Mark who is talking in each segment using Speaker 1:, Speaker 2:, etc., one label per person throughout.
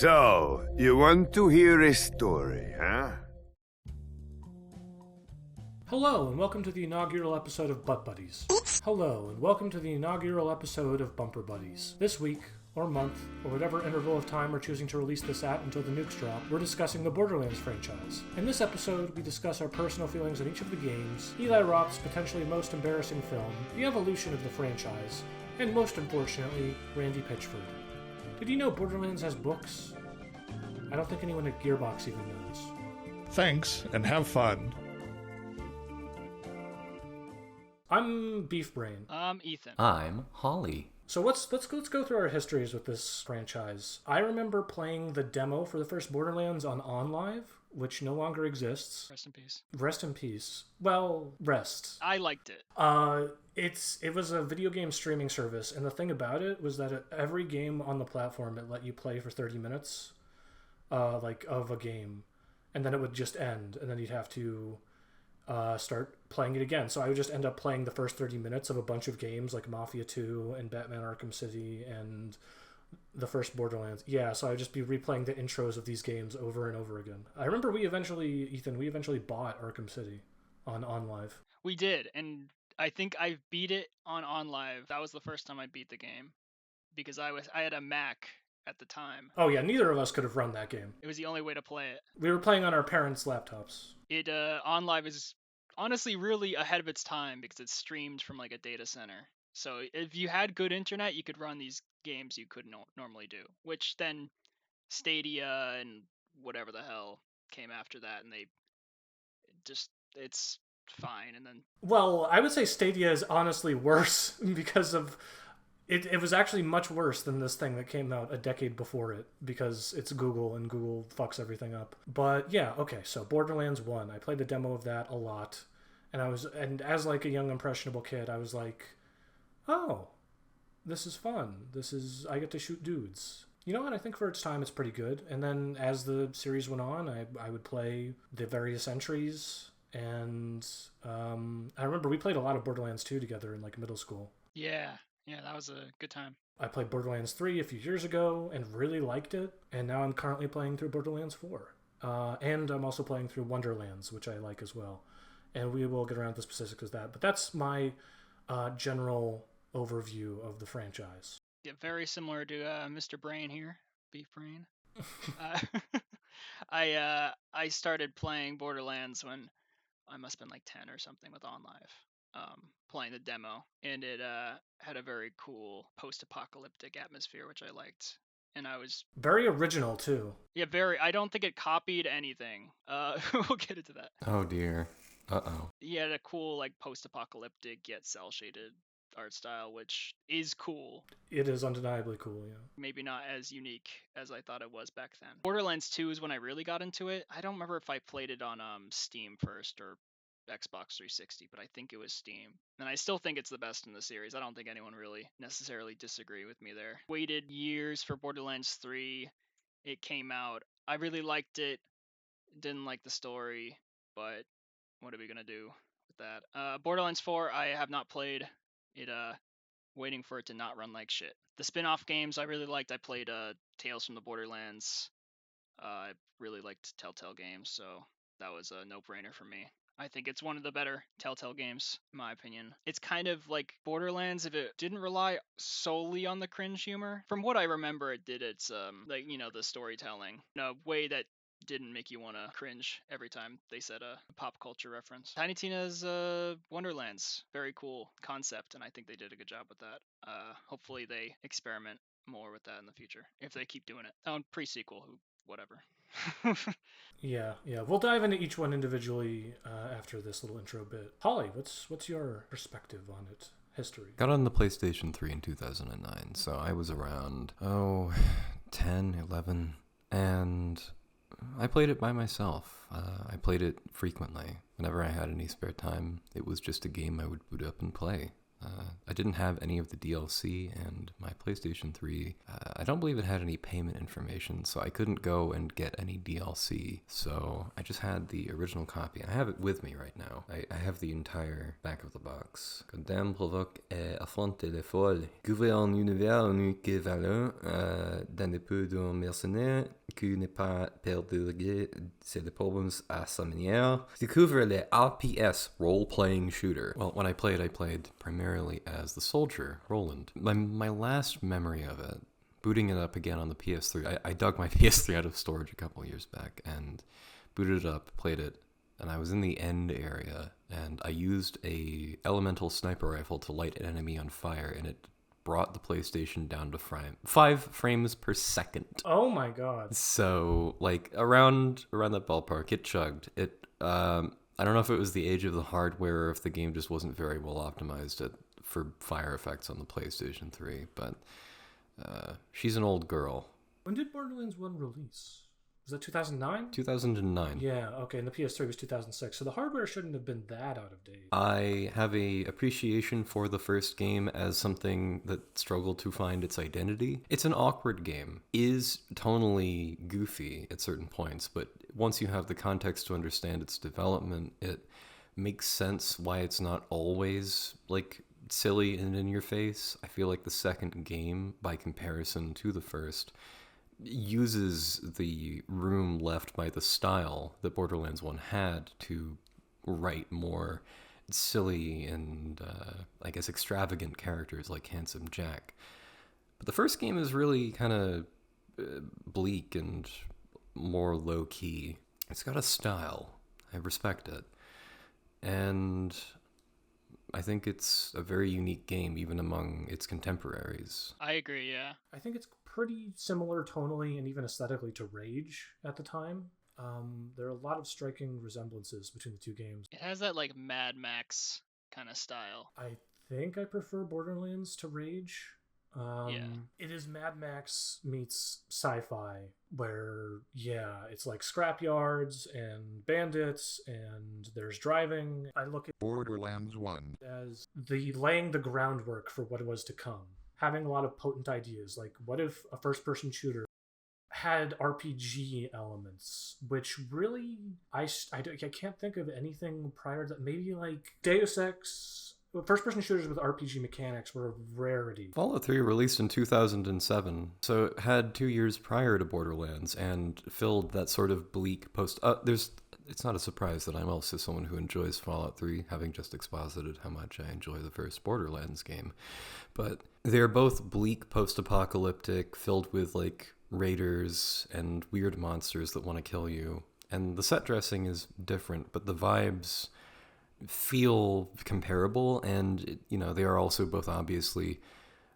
Speaker 1: So, you want to hear a story, huh?
Speaker 2: Hello, and welcome to the inaugural episode of Butt Buddies. Hello, and welcome to the inaugural episode of Bumper Buddies. This week, or month, or whatever interval of time we're choosing to release this at until the nukes drop, we're discussing the Borderlands franchise. In this episode, we discuss our personal feelings on each of the games, Eli Roth's potentially most embarrassing film, the evolution of the franchise, and most unfortunately, Randy Pitchford. Did you know Borderlands has books? I don't think anyone at Gearbox even knows.
Speaker 3: Thanks, and have fun.
Speaker 2: I'm Beef Brain.
Speaker 4: I'm Ethan.
Speaker 5: I'm Holly.
Speaker 2: So let's go through our histories with this franchise. I remember playing the demo for the first Borderlands on OnLive, which no longer exists.
Speaker 4: Rest in peace.
Speaker 2: Rest in peace. Well, rest.
Speaker 4: I liked it.
Speaker 2: It was a video game streaming service, and the thing about it was that every game on the platform it let you play for 30 minutes, of a game, and then it would just end, and then you'd have to start playing it again. So I would just end up playing the first 30 minutes of a bunch of games like Mafia 2 and Batman Arkham City and the first Borderlands. Yeah, so I would just be replaying the intros of these games over and over again. I remember we eventually bought Arkham City on OnLive.
Speaker 4: We did, and I think I beat it on OnLive. That was the first time I beat the game because I had a Mac at the time.
Speaker 2: Oh yeah, neither of us could have run that game.
Speaker 4: It was the only way to play it.
Speaker 2: We were playing on our parents' laptops.
Speaker 4: It OnLive is honestly really ahead of its time because it's streamed from like a data center. So if you had good internet, you could run these games you couldn't normally do, which then Stadia and whatever the hell came after that, and it's fine. And then,
Speaker 2: well, I would say Stadia is honestly worse because of it was actually much worse than this thing that came out a decade before it because it's Google and Google fucks everything up. But yeah, okay, so Borderlands 1, I played the demo of that a lot, and as like a young impressionable kid, I was like, oh, this is fun. I get to shoot dudes. You know what? I think for its time, it's pretty good. And then as the series went on, I would play the various entries. And I remember we played a lot of Borderlands 2 together in like middle school.
Speaker 4: Yeah, that was a good time.
Speaker 2: I played Borderlands 3 a few years ago and really liked it. And now I'm currently playing through Borderlands 4. And I'm also playing through Wonderlands, which I like as well. And we will get around to the specifics of that. But that's my general overview of the franchise.
Speaker 4: Yeah, very similar to Mr. Brain here, Beef Brain. I started playing Borderlands when I must have been like 10 or something with OnLive, playing the demo, and it had a very cool post-apocalyptic atmosphere, which I liked. And I was
Speaker 2: very original too.
Speaker 4: Yeah, very. I don't think it copied anything. We'll get into that.
Speaker 5: Oh dear. Uh-oh.
Speaker 4: He had a cool like post-apocalyptic yet cel-shaded art style, which is cool.
Speaker 2: It is undeniably cool, yeah.
Speaker 4: Maybe not as unique as I thought it was back then. Borderlands 2 is when I really got into it. I don't remember if I played it on Steam first or Xbox 360, but I think it was Steam. And I still think it's the best in the series. I don't think anyone really necessarily disagree with me there. Waited years for Borderlands 3. It came out. I really liked it. Didn't like the story, but what are we gonna do with that? Borderlands 4, I have not played. It waiting for it to not run like shit. The spin-off games I really liked. I played Tales from the Borderlands. I really liked Telltale games, so that was a no-brainer for me. I think it's one of the better Telltale games, in my opinion. It's kind of like Borderlands if it didn't rely solely on the cringe humor. From what I remember, it did its the storytelling in a way that didn't make you want to cringe every time they said a pop culture reference. Tiny Tina's Wonderlands, very cool concept, and I think they did a good job with that. Hopefully they experiment more with that in the future if they keep doing it. Oh, pre-sequel, whatever.
Speaker 2: Yeah. We'll dive into each one individually after this little intro bit. Holly, what's your perspective on it? History.
Speaker 5: Got on the PlayStation 3 in 2009, so I was around 10, 11, and I played it by myself. I played it frequently. Whenever I had any spare time, it was just a game I would boot up and play. I didn't have any of the DLC, and my PlayStation 3, I don't believe it had any payment information, so I couldn't go and get any DLC. So I just had the original copy. I have it with me right now. I have the entire back of the box. Condamne provoque et affronte les folles. Couvrir un univers unique et valeur dans le peu d'un mercenaire qui n'est pas perduré c'est les problems à sa manière. Découvre les RPS, role-playing shooter. Well, when I played primarily as the soldier, Roland. My last memory of it, booting it up again on the PS3, I dug my PS3 out of storage a couple years back and booted it up, played it, and I was in the end area, and I used a elemental sniper rifle to light an enemy on fire, and it brought the PlayStation down to 5 frames per second.
Speaker 2: Oh my god.
Speaker 5: So, like, around that ballpark, it chugged. I don't know if it was the age of the hardware or if the game just wasn't very well optimized for fire effects on the PlayStation 3, but she's an old girl.
Speaker 2: When did Borderlands 1 release? Was that 2009?
Speaker 5: 2009.
Speaker 2: Yeah, okay, and the PS3 was 2006, so the hardware shouldn't have been that out of date.
Speaker 5: I have a appreciation for the first game as something that struggled to find its identity. It's an awkward game. Is tonally goofy at certain points, but once you have the context to understand its development, it makes sense why it's not always, like, silly and in your face. I feel like the second game, by comparison to the first, uses the room left by the style that Borderlands 1 had to write more silly and, I guess, extravagant characters like Handsome Jack. But the first game is really kind of bleak and more low-key. It's got a style. I respect it. And I think it's a very unique game, even among its contemporaries.
Speaker 4: I agree, yeah.
Speaker 2: I think it's pretty similar tonally and even aesthetically to Rage at the time. There are a lot of striking resemblances between the two games.
Speaker 4: It has that, like, Mad Max kind of style.
Speaker 2: I think I prefer Borderlands to Rage.
Speaker 4: Yeah.
Speaker 2: It is Mad Max meets sci-fi, where, yeah, it's like scrapyards and bandits and there's driving. I look at
Speaker 3: Borderlands 1
Speaker 2: as laying the groundwork for what was to come. Having a lot of potent ideas, like what if a first-person shooter had RPG elements, which really, I can't think of anything prior to that. Maybe like Deus Ex. First-person shooters with RPG mechanics were a rarity.
Speaker 5: Fallout 3 released in 2007, so it had 2 years prior to Borderlands and filled that sort of bleak post... It's not a surprise that I'm also someone who enjoys Fallout 3, having just exposited how much I enjoy the first Borderlands game. But they're both bleak post-apocalyptic, filled with, like, raiders and weird monsters that want to kill you. And the set dressing is different, but the vibes feel comparable, and, you know, they are also both obviously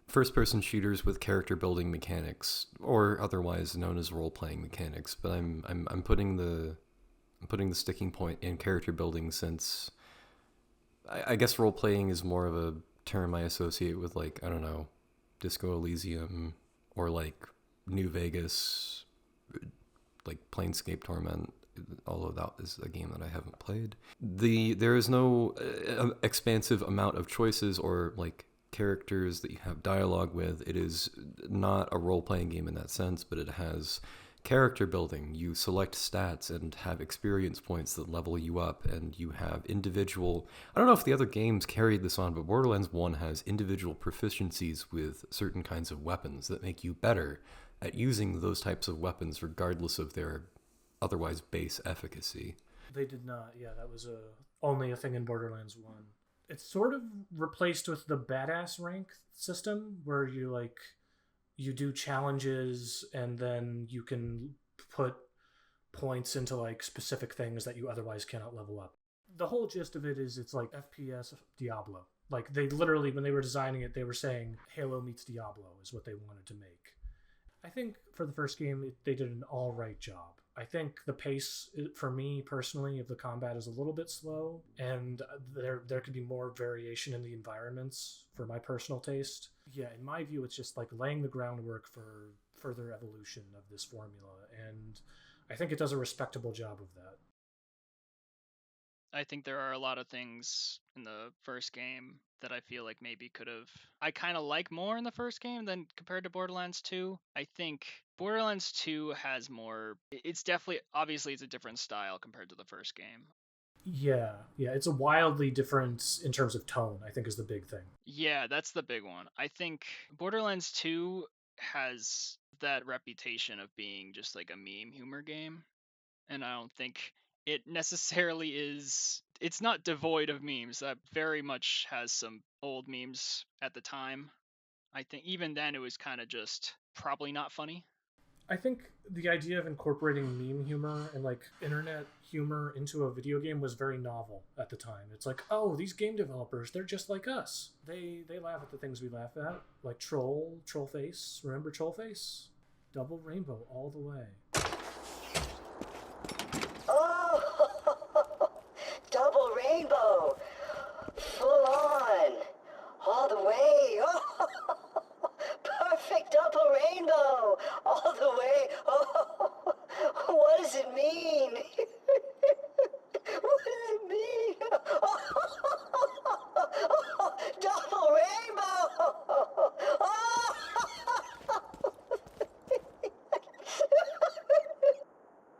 Speaker 5: first-person shooters with character-building mechanics, or otherwise known as role-playing mechanics. But I'm putting the sticking point in character building, since I guess role-playing is more of a term I associate with, like, I don't know, Disco Elysium or like New Vegas, like Planescape Torment, although that is a game that I haven't played. There is no expansive amount of choices or like characters that you have dialogue with. It is not a role-playing game in that sense, but it has character building. You select stats and have experience points that level you up, and you have individual... I don't know if the other games carried this on, but Borderlands 1 has individual proficiencies with certain kinds of weapons that make you better at using those types of weapons regardless of their otherwise base efficacy.
Speaker 2: They did not. Yeah, that was only a thing in Borderlands 1. It's sort of replaced with the badass rank system, where you do challenges and then you can put points into like specific things that you otherwise cannot level up. The whole gist of it is it's like FPS Diablo. Like, they literally, when they were designing it, they were saying Halo meets Diablo is what they wanted to make. I think for the first game, they did an all right job. I think the pace, for me personally, of the combat is a little bit slow, and there could be more variation in the environments for my personal taste. Yeah, in my view, it's just like laying the groundwork for further evolution of this formula, and I think it does a respectable job of that.
Speaker 4: I think there are a lot of things in the first game that I feel like maybe I kind of like more in the first game than compared to Borderlands 2. I think Borderlands 2 has more, it's definitely, obviously it's a different style compared to the first game.
Speaker 2: Yeah, it's a wildly different in terms of tone, I think, is the big thing.
Speaker 4: Yeah, that's the big one. I think Borderlands 2 has that reputation of being just like a meme humor game, and I don't think it necessarily is. It's not devoid of memes. That very much has some old memes at the time. I think even then it was kind of just probably not funny.
Speaker 2: I think the idea of incorporating meme humor and like internet humor into a video game was very novel at the time. It's like, oh, these game developers, they're just like us. They laugh at the things we laugh at, like Trollface. Remember Trollface? Double rainbow all the way.
Speaker 6: Oh, double rainbow, full on, all the way. Oh, perfect double rainbow, all the way. Oh, what does it mean? What does it mean? Oh, double rainbow. Oh.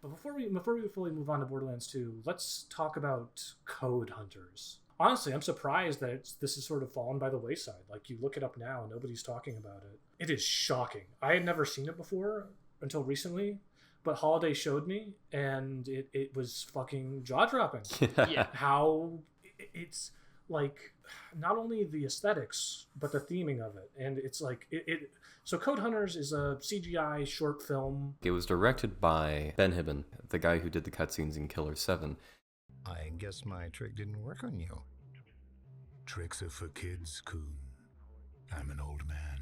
Speaker 2: But before we fully move on to Borderlands 2, let's talk about code hunters. Honestly, I'm surprised that this is sort of fallen by the wayside. Like, you look it up now and nobody's talking about it. It is shocking. I had never seen it before until recently, but Holiday showed me, and it was fucking jaw-dropping.
Speaker 4: Yeah.
Speaker 2: How it's like not only the aesthetics but the theming of it, and it's like so Code Hunters is a CGI short film.
Speaker 5: It was directed by Ben Hibben, the guy who did the cutscenes in Killer 7.
Speaker 7: I guess my trick didn't work on you. Tricks are for kids, Coon. I'm an old man.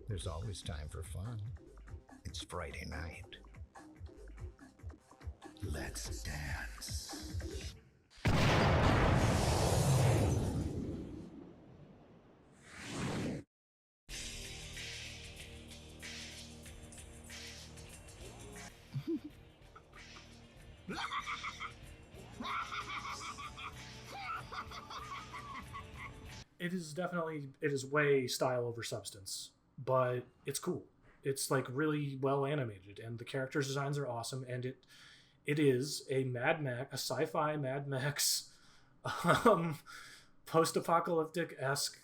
Speaker 7: There's always time for fun. It's Friday night. Let's dance.
Speaker 2: It is way style over substance, but it's cool. It's like really well animated, and the characters' designs are awesome, and it is a sci-fi Mad Max post-apocalyptic-esque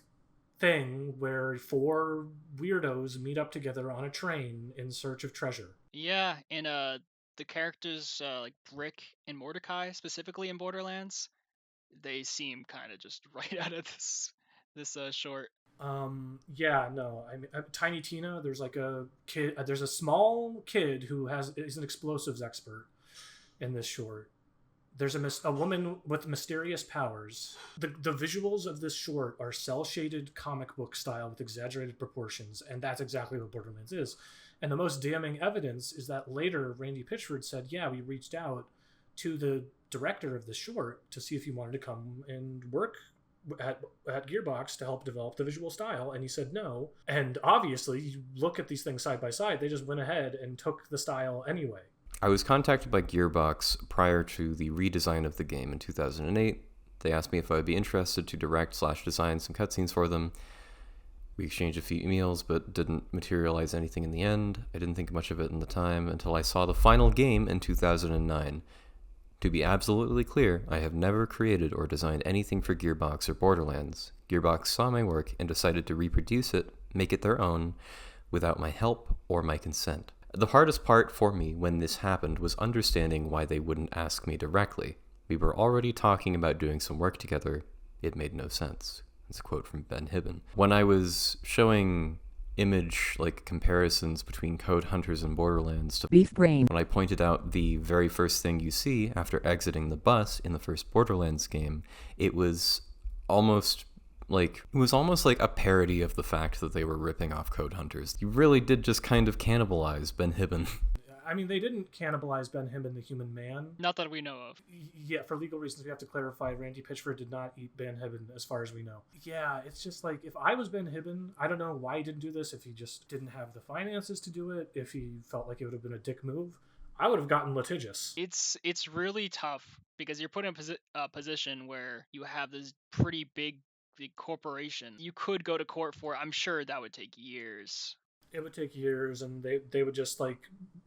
Speaker 2: thing where 4 weirdos meet up together on a train in search of treasure.
Speaker 4: Yeah, and the characters like Brick and Mordecai, specifically in Borderlands, they seem kind of just right out of this short.
Speaker 2: Tiny Tina, there's like a kid, there's a small kid who is an explosives expert in this short. There's a woman with mysterious powers. The visuals of this short are cel-shaded comic book style with exaggerated proportions, and that's exactly what Borderlands is. And the most damning evidence is that later Randy Pitchford said, yeah, we reached out to the director of the short to see if he wanted to come and work at Gearbox to help develop the visual style, and he said no. And obviously, you look at these things side by side, they just went ahead and took the style anyway.
Speaker 5: I was contacted by Gearbox prior to the redesign of the game in 2008. They asked me if I would be interested to direct/design some cutscenes for them. We exchanged a few emails, but didn't materialize anything in the end. I didn't think much of it in the time until I saw the final game in 2009. To be absolutely clear, I have never created or designed anything for Gearbox or Borderlands. Gearbox saw my work and decided to reproduce it, make it their own, without my help or my consent. The hardest part for me when this happened was understanding why they wouldn't ask me directly. We were already talking about doing some work together. It made no sense. It's a quote from Ben Hibben. When I was showing image comparisons between Code Hunters and Borderlands to
Speaker 8: Beef Brain,
Speaker 5: when I pointed out the very first thing you see after exiting the bus in the first Borderlands game, it was almost like a parody of the fact that they were ripping off Code Hunters. You really did just kind of cannibalize Ben Hibben.
Speaker 2: I mean, they didn't cannibalize Ben Hibben, the human man.
Speaker 4: Not that we know of.
Speaker 2: Yeah, for legal reasons, we have to clarify Randy Pitchford did not eat Ben Hibben, as far as we know. Yeah, it's just like, if I was Ben Hibben, I don't know why he didn't do this, if he just didn't have the finances to do it, if he felt like it would have been a dick move. I would have gotten litigious.
Speaker 4: It's really tough because you're put in a position where you have this pretty big corporation. You could go to court for it. I'm sure that would take years.
Speaker 2: It would take years, and they would just like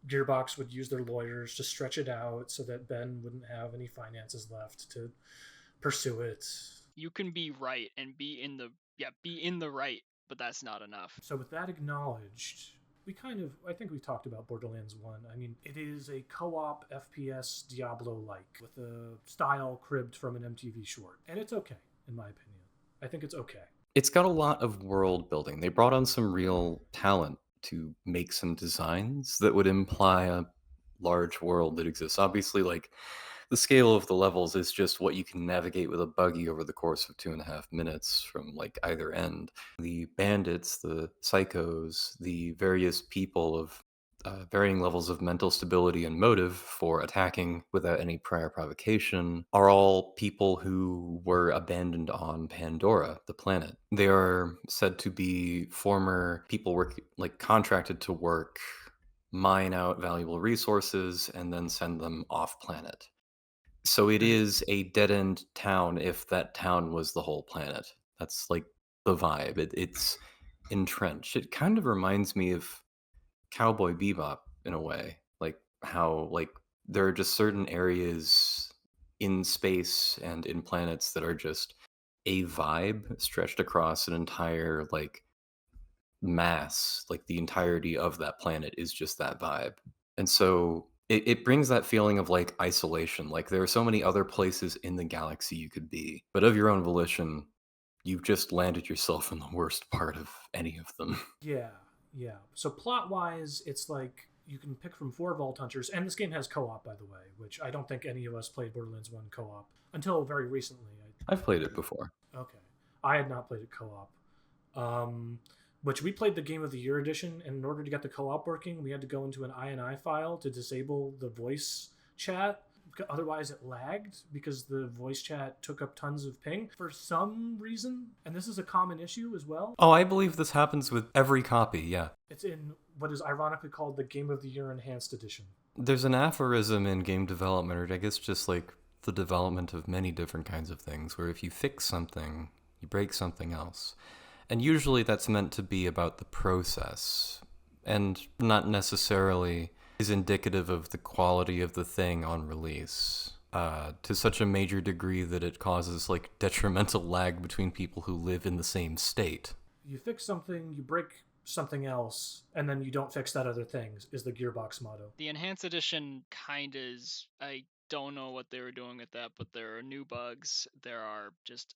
Speaker 2: Gearbox would use their lawyers to stretch it out so that Ben wouldn't have any finances left to pursue it.
Speaker 4: You can be right and be in the right, but that's not enough.
Speaker 2: So with that acknowledged, I think we talked about Borderlands 1. I mean, it is a co-op FPS Diablo-like with a style cribbed from an MTV short. And it's okay, in my opinion. I think it's okay.
Speaker 5: It's got a lot of world building. They brought on some real talent to make some designs that would imply a large world that exists. Obviously, like, the scale of the levels is just what you can navigate with a buggy over the course of 2.5 minutes from like either end. The bandits, the psychos, the various people of varying levels of mental stability and motive for attacking without any prior provocation are all people who were abandoned on Pandora, the planet. They are said to be former people contracted to work, mine out valuable resources, and then send them off planet. So it is a dead-end town if that town was the whole planet. That's like the vibe. It's entrenched. It kind of reminds me of Cowboy Bebop in a way. Like how like there are just certain areas in space and in planets that are just a vibe stretched across an entire like mass. Like the entirety of that planet is just that vibe. And so it brings that feeling of like isolation. Like there are so many other places in the galaxy you could be, but of your own volition, you've just landed yourself in the worst part of any of them.
Speaker 2: Yeah. So plot-wise, it's like you can pick from 4 Vault Hunters, and this game has co-op, by the way, which I don't think any of us played Borderlands 1 co-op until very recently.
Speaker 5: I've played it before.
Speaker 2: Okay. I had not played it co-op. Which we played the Game of the Year edition, and in order to get the co-op working, we had to go into an INI file to disable the voice chat. Otherwise, it lagged because the voice chat took up tons of ping for some reason. And this is a common issue as well.
Speaker 5: Oh, I believe this happens with every copy, yeah.
Speaker 2: It's in what is ironically called the Game of the Year Enhanced Edition.
Speaker 5: There's an aphorism in game development, or I guess just like the development of many different kinds of things, where if you fix something, you break something else. And usually that's meant to be about the process, and not necessarily is indicative of the quality of the thing on release, to such a major degree that it causes like detrimental lag between people who live in the same state.
Speaker 2: You fix something, you break something else, and then you don't fix that other thing, is the Gearbox motto.
Speaker 4: The Enhanced Edition kind of is... I don't know what they were doing with that, but there are new bugs. There are just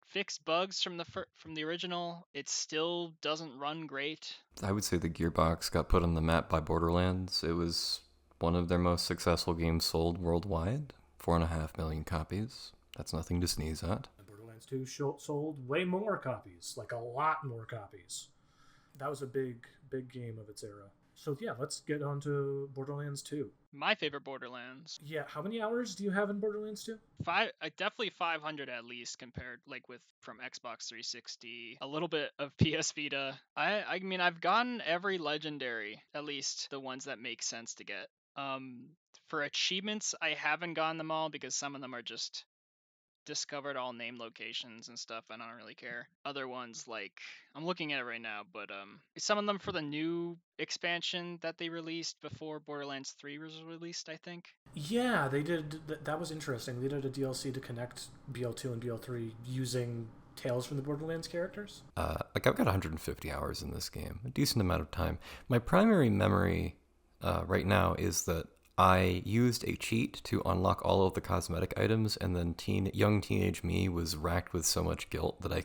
Speaker 4: fixed bugs from the original. It still doesn't run great.
Speaker 5: I would say the Gearbox got put on the map by Borderlands. It was one of their most successful games sold worldwide. 4.5 million copies. That's nothing to sneeze at.
Speaker 2: And Borderlands 2 sold way more copies, like a lot more copies. That was a big game of its era. So yeah, let's get on to Borderlands 2.
Speaker 4: My favorite Borderlands.
Speaker 2: Yeah, how many hours do you have in Borderlands 2?
Speaker 4: Definitely 500 at least, compared like with from Xbox 360, a little bit of PS Vita. I mean, I've gotten every legendary, at least the ones that make sense to get. For achievements, I haven't gotten them all because some of them are just discovered all name locations and stuff. I don't really care. Other ones, like I'm looking at it right now, but some of them for the new expansion that they released before Borderlands 3 was released, I think.
Speaker 2: Yeah, they did. That was interesting. They did a DLC to connect BL2 and BL3 using tales from the Borderlands characters.
Speaker 5: I've got 150 hours in this game, a decent amount of time. My primary memory right now is that I used a cheat to unlock all of the cosmetic items, and then young teenage me was racked with so much guilt that I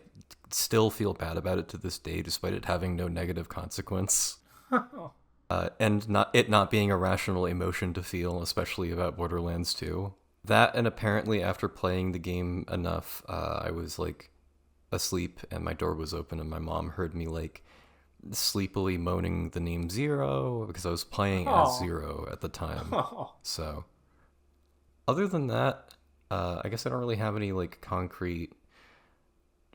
Speaker 5: still feel bad about it to this day, despite it having no negative consequence. And not being a rational emotion to feel, especially about Borderlands 2. That, and apparently after playing the game enough, I was like asleep and my door was open and my mom heard me like sleepily moaning the name Zero because I was playing as Zero at the time. So other than that, I guess I don't really have any like concrete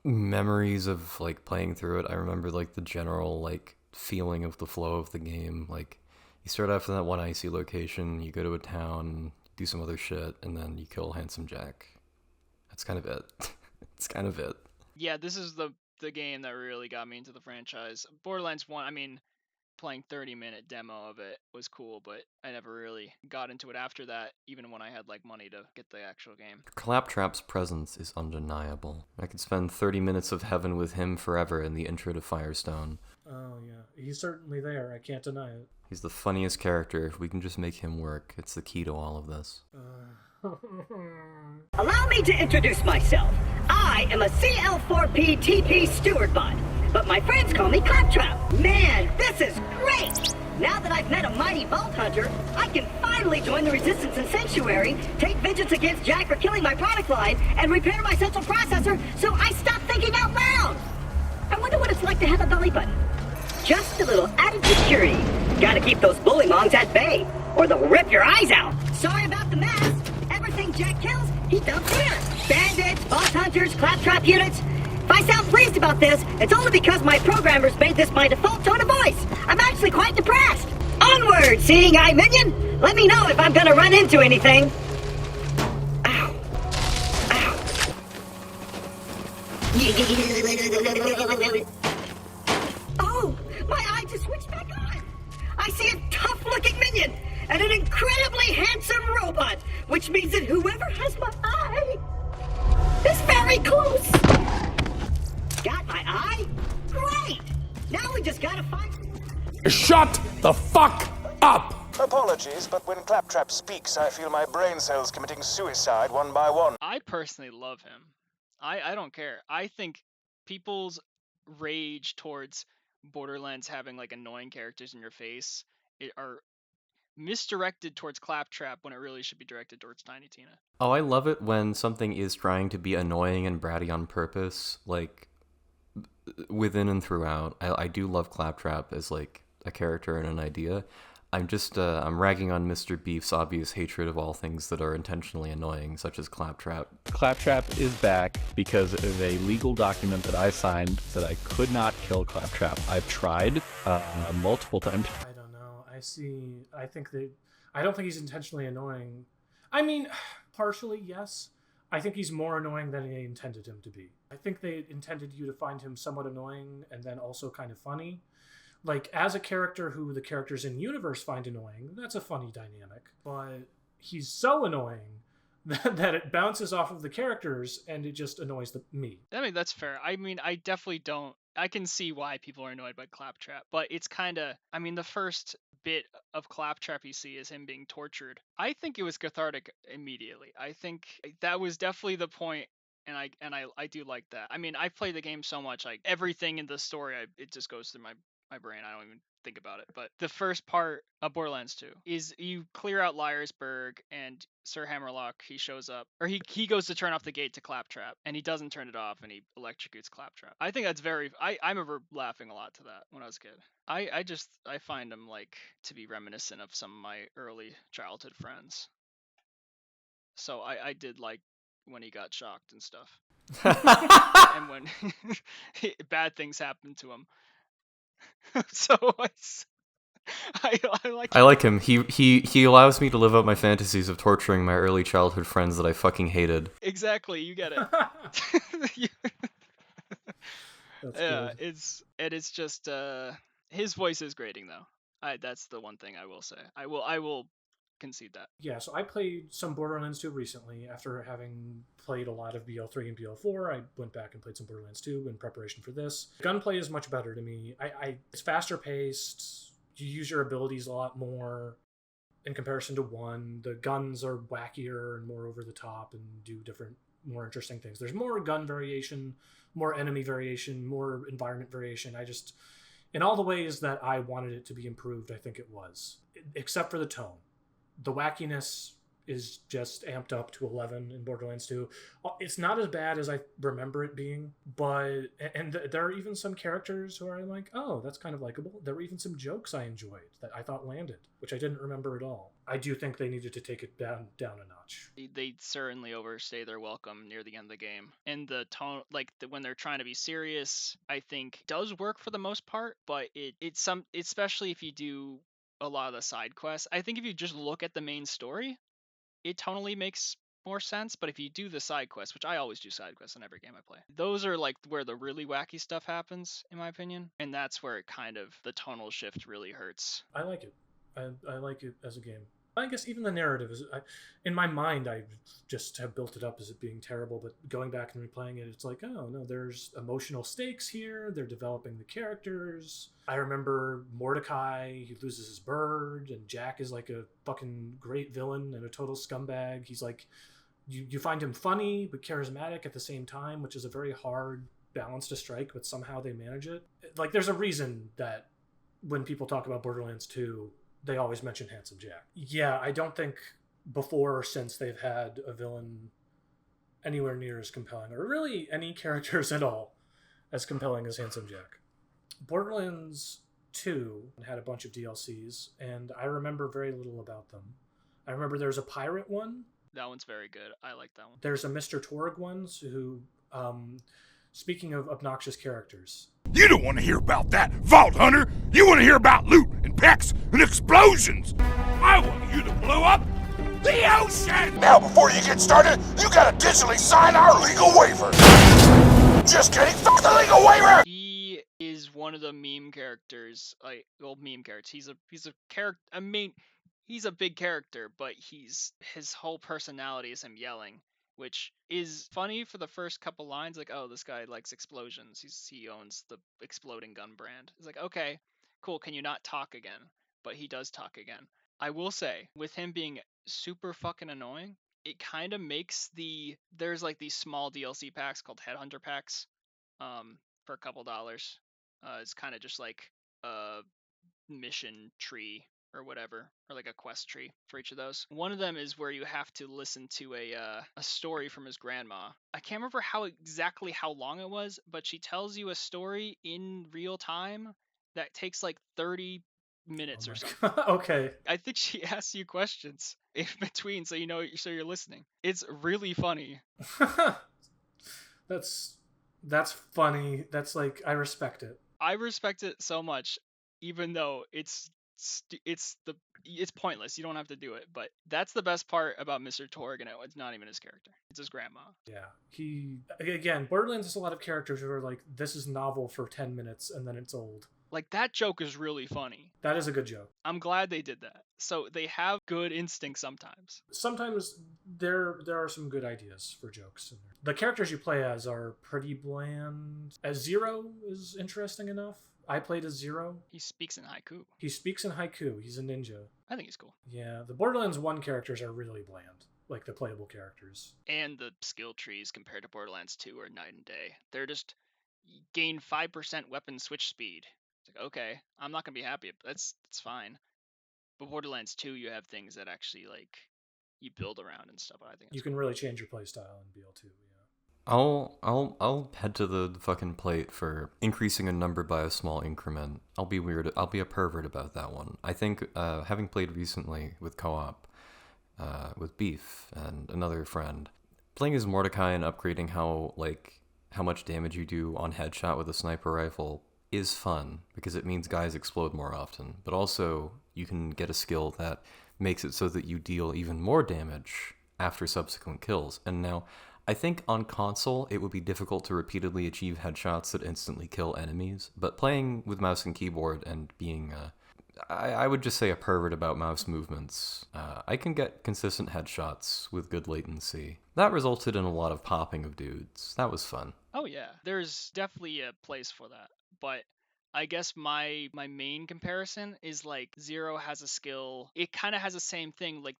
Speaker 5: memories of like playing through it. I remember like the general like feeling of the flow of the game, like You start off in that one icy location, you go to a town, do some other shit, and then you kill Handsome Jack. That's kind of it. It's kind of it.
Speaker 4: Yeah, this is the game that really got me into the franchise. Borderlands 1, I mean, playing 30-minute demo of it was cool, but I never really got into it after that, even when I had like money to get the actual game.
Speaker 5: Claptrap's presence is undeniable. I could spend 30 minutes of heaven with him forever in the intro to Firestone.
Speaker 2: Oh, yeah. He's certainly there. I can't deny it.
Speaker 5: He's the funniest character. If we can just make him work, it's the key to all of this.
Speaker 6: Allow me to introduce myself. I am a CL4P TP steward bot, but my friends call me Claptrap. Man, this is great! Now that I've met a mighty Vault Hunter, I can finally join the Resistance and Sanctuary, take vengeance against Jack for killing my product line, and repair my central processor so I stop thinking out loud! I wonder what it's like to have a belly button. Just a little added security. Gotta keep those bullymongs at bay, or they'll rip your eyes out. Sorry about the mess. Everything Jack kills, he dumps here. Bandits, Vault Hunters, Claptrap units. If I sound pleased about this, it's only because my programmers made this my default tone of voice. I'm actually quite depressed. Onward, seeing eye minion. Let me know if I'm gonna run into anything. Ow. Ow. Oh, my eye just switched back on. I see a tough-looking minion and an incredibly handsome robot, which means that whoever has my eye is very close. Got my eye? Great! Now we just gotta find...
Speaker 3: Shut the fuck up!
Speaker 8: Apologies, but when Claptrap speaks, I feel my brain cells committing suicide one by one.
Speaker 4: I personally love him. I don't care. I think people's rage towards Borderlands having like annoying characters in your face are misdirected towards Claptrap when it really should be directed towards Tiny Tina.
Speaker 5: Oh, I love it when something is trying to be annoying and bratty on purpose, like, within and throughout. I do love Claptrap as, like, a character and an idea. I'm just, I'm ragging on Mr. Beef's obvious hatred of all things that are intentionally annoying, such as Claptrap.
Speaker 9: Claptrap is back because of a legal document that I signed that I could not kill Claptrap. I've tried multiple times.
Speaker 2: I don't know. I don't think he's intentionally annoying. I mean, partially, yes. I think he's more annoying than they intended him to be. I think they intended you to find him somewhat annoying and then also kind of funny. Like, as a character who the characters in universe find annoying, that's a funny dynamic. But he's so annoying that it bounces off of the characters and it just annoys me.
Speaker 4: I mean, that's fair. I mean, I definitely don't... I can see why people are annoyed by Claptrap, but it's kind of... I mean, the first bit of Claptrap you see is him being tortured. I think it was cathartic immediately. I think that was definitely the point, and I do like that. I mean, I've played the game so much, like, everything in the story, it just goes through my brain. I don't even think about it. But the first part of Borderlands 2 is you clear out Liarsburg, and Sir Hammerlock, he shows up, or he goes to turn off the gate to Claptrap, and he doesn't turn it off, and he electrocutes Claptrap. I think that's very... I remember laughing a lot to that when I was a kid. I find him, like, to be reminiscent of some of my early childhood friends. So I did like when he got shocked and stuff. And when bad things happened to him. So I
Speaker 5: like him. He allows me to live out my fantasies of torturing my early childhood friends that I fucking hated.
Speaker 4: Exactly, you get it.
Speaker 2: That's
Speaker 4: Yeah,
Speaker 2: good.
Speaker 4: it's just his voice is grating though. That's the one thing I will say. I will concede that.
Speaker 2: Yeah, so I played some Borderlands 2 recently. After having played a lot of BL3 and BL4, I went back and played some Borderlands 2 in preparation for this. Gunplay is much better to me. It's faster paced. You use your abilities a lot more in comparison to 1. The guns are wackier and more over the top and do different, more interesting things. There's more gun variation, more enemy variation, more environment variation. In all the ways that I wanted it to be improved, I think it was. Except for the tone. The wackiness is just amped up to 11 in Borderlands 2. It's not as bad as I remember it being, but there are even some characters who are like, oh, that's kind of likable. There were even some jokes I enjoyed that I thought landed, which I didn't remember at all. I do think they needed to take it down a notch.
Speaker 4: They certainly overstay their welcome near the end of the game. And the tone, like when they're trying to be serious, I think does work for the most part, but it's especially if you do a lot of the side quests. I think if you just look at the main story, it tonally makes more sense. But if you do the side quests, which I always do side quests in every game I play, those are like where the really wacky stuff happens, in my opinion. And that's where it kind of, the tonal shift really hurts.
Speaker 2: I like it. I like it as a game. I guess even the narrative is, in my mind, I just have built it up as it being terrible, but going back and replaying it, it's like, oh no, there's emotional stakes here. They're developing the characters. I remember Mordecai, he loses his bird, and Jack is like a fucking great villain and a total scumbag. He's like, you find him funny, but charismatic at the same time, which is a very hard balance to strike, but somehow they manage it. Like, there's a reason that when people talk about Borderlands 2, they always mention Handsome Jack. Yeah, I don't think before or since they've had a villain anywhere near as compelling, or really any characters at all, as compelling as Handsome Jack. Borderlands 2 had a bunch of DLCs, and I remember very little about them. I remember there's a pirate one.
Speaker 4: That one's very good. I like that one.
Speaker 2: There's a Mr. Torg one, who, speaking of obnoxious characters...
Speaker 3: You don't want to hear about that, Vault Hunter! You want to hear about loot and pecks and explosions! I want you to blow up the ocean!
Speaker 8: Now, before you get started, you gotta digitally sign our legal waiver! Just kidding, fuck the legal waiver!
Speaker 4: He is one of the meme characters, like, old meme characters. He's a character, I mean, he's a big character, but his whole personality is him yelling, which is funny for the first couple lines, like, oh, this guy likes explosions. He owns the exploding gun brand. It's like, okay, cool, can you not talk again? But he does talk again. I will say, with him being super fucking annoying, it kind of makes there's like these small DLC packs called Headhunter packs, for a couple dollars. It's kind of just like a mission tree or whatever, or like a quest tree for each of those. One of them is where you have to listen to a story from his grandma. I can't remember exactly how long it was, but she tells you a story in real time that takes like 30 minutes or something.
Speaker 2: Okay.
Speaker 4: I think she asks you questions in between, so you're listening. It's really funny.
Speaker 2: That's funny. That's like, I respect it.
Speaker 4: I respect it so much, even though it's pointless. You don't have to do it, but that's the best part about Mr. Torg, and it's not even his character. It's his grandma.
Speaker 2: Yeah. Again, Borderlands has a lot of characters who are like, this is novel for 10 minutes and then it's old.
Speaker 4: Like, that joke is really funny.
Speaker 2: That is a good joke.
Speaker 4: I'm glad they did that. So they have good instincts sometimes.
Speaker 2: Sometimes there are some good ideas for jokes in there. The characters you play as are pretty bland. As Zero is interesting enough. I played as Zero.
Speaker 4: He speaks in haiku.
Speaker 2: He's a ninja.
Speaker 4: I think he's cool.
Speaker 2: Yeah, the Borderlands 1 characters are really bland. Like the playable characters.
Speaker 4: And the skill trees compared to Borderlands 2 are night and day. They're just gain 5% weapon switch speed. It's like, okay, I'm not gonna be happy, but that's fine. But Borderlands 2, you have things that actually like you build around and stuff. I think
Speaker 2: you can really change your playstyle in BL2. Yeah.
Speaker 5: I'll head to the fucking plate for increasing a number by a small increment. I'll be weird. I'll be a pervert about that one. I think having played recently with co-op, with Beef and another friend, playing as Mordecai and upgrading how much damage you do on headshot with a sniper rifle is fun because it means guys explode more often. But also you can get a skill that makes it so that you deal even more damage after subsequent kills. And now, I think on console, it would be difficult to repeatedly achieve headshots that instantly kill enemies, but playing with mouse and keyboard and being, I would just say a pervert about mouse movements, I can get consistent headshots with good latency. That resulted in a lot of popping of dudes. That was fun.
Speaker 4: Oh yeah, there's definitely a place for that, but I guess my main comparison is like Zero has a skill, it kind of has the same thing, like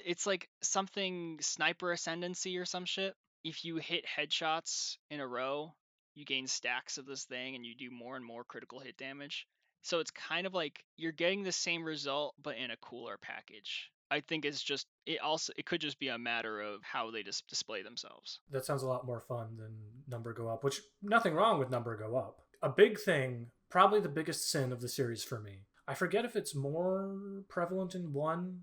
Speaker 4: it's like something sniper ascendancy or some shit. If you hit headshots in a row, you gain stacks of this thing and you do more and more critical hit damage. So it's kind of like you're getting the same result, but in a cooler package. I think it could just be a matter of how they just display themselves.
Speaker 2: That sounds a lot more fun than Number Go Up, which nothing wrong with Number Go Up. A big thing, probably the biggest sin of the series for me. I forget if it's more prevalent in 1,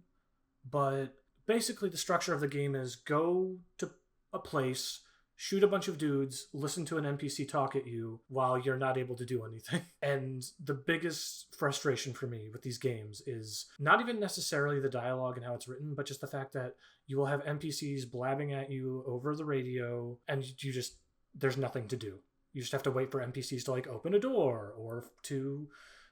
Speaker 2: but basically the structure of the game is go to a place, shoot a bunch of dudes, listen to an NPC talk at you while you're not able to do anything. And the biggest frustration for me with these games is not even necessarily the dialogue and how it's written, but just the fact that you will have NPCs blabbing at you over the radio, and there's nothing to do. You just have to wait for NPCs to like open a door or to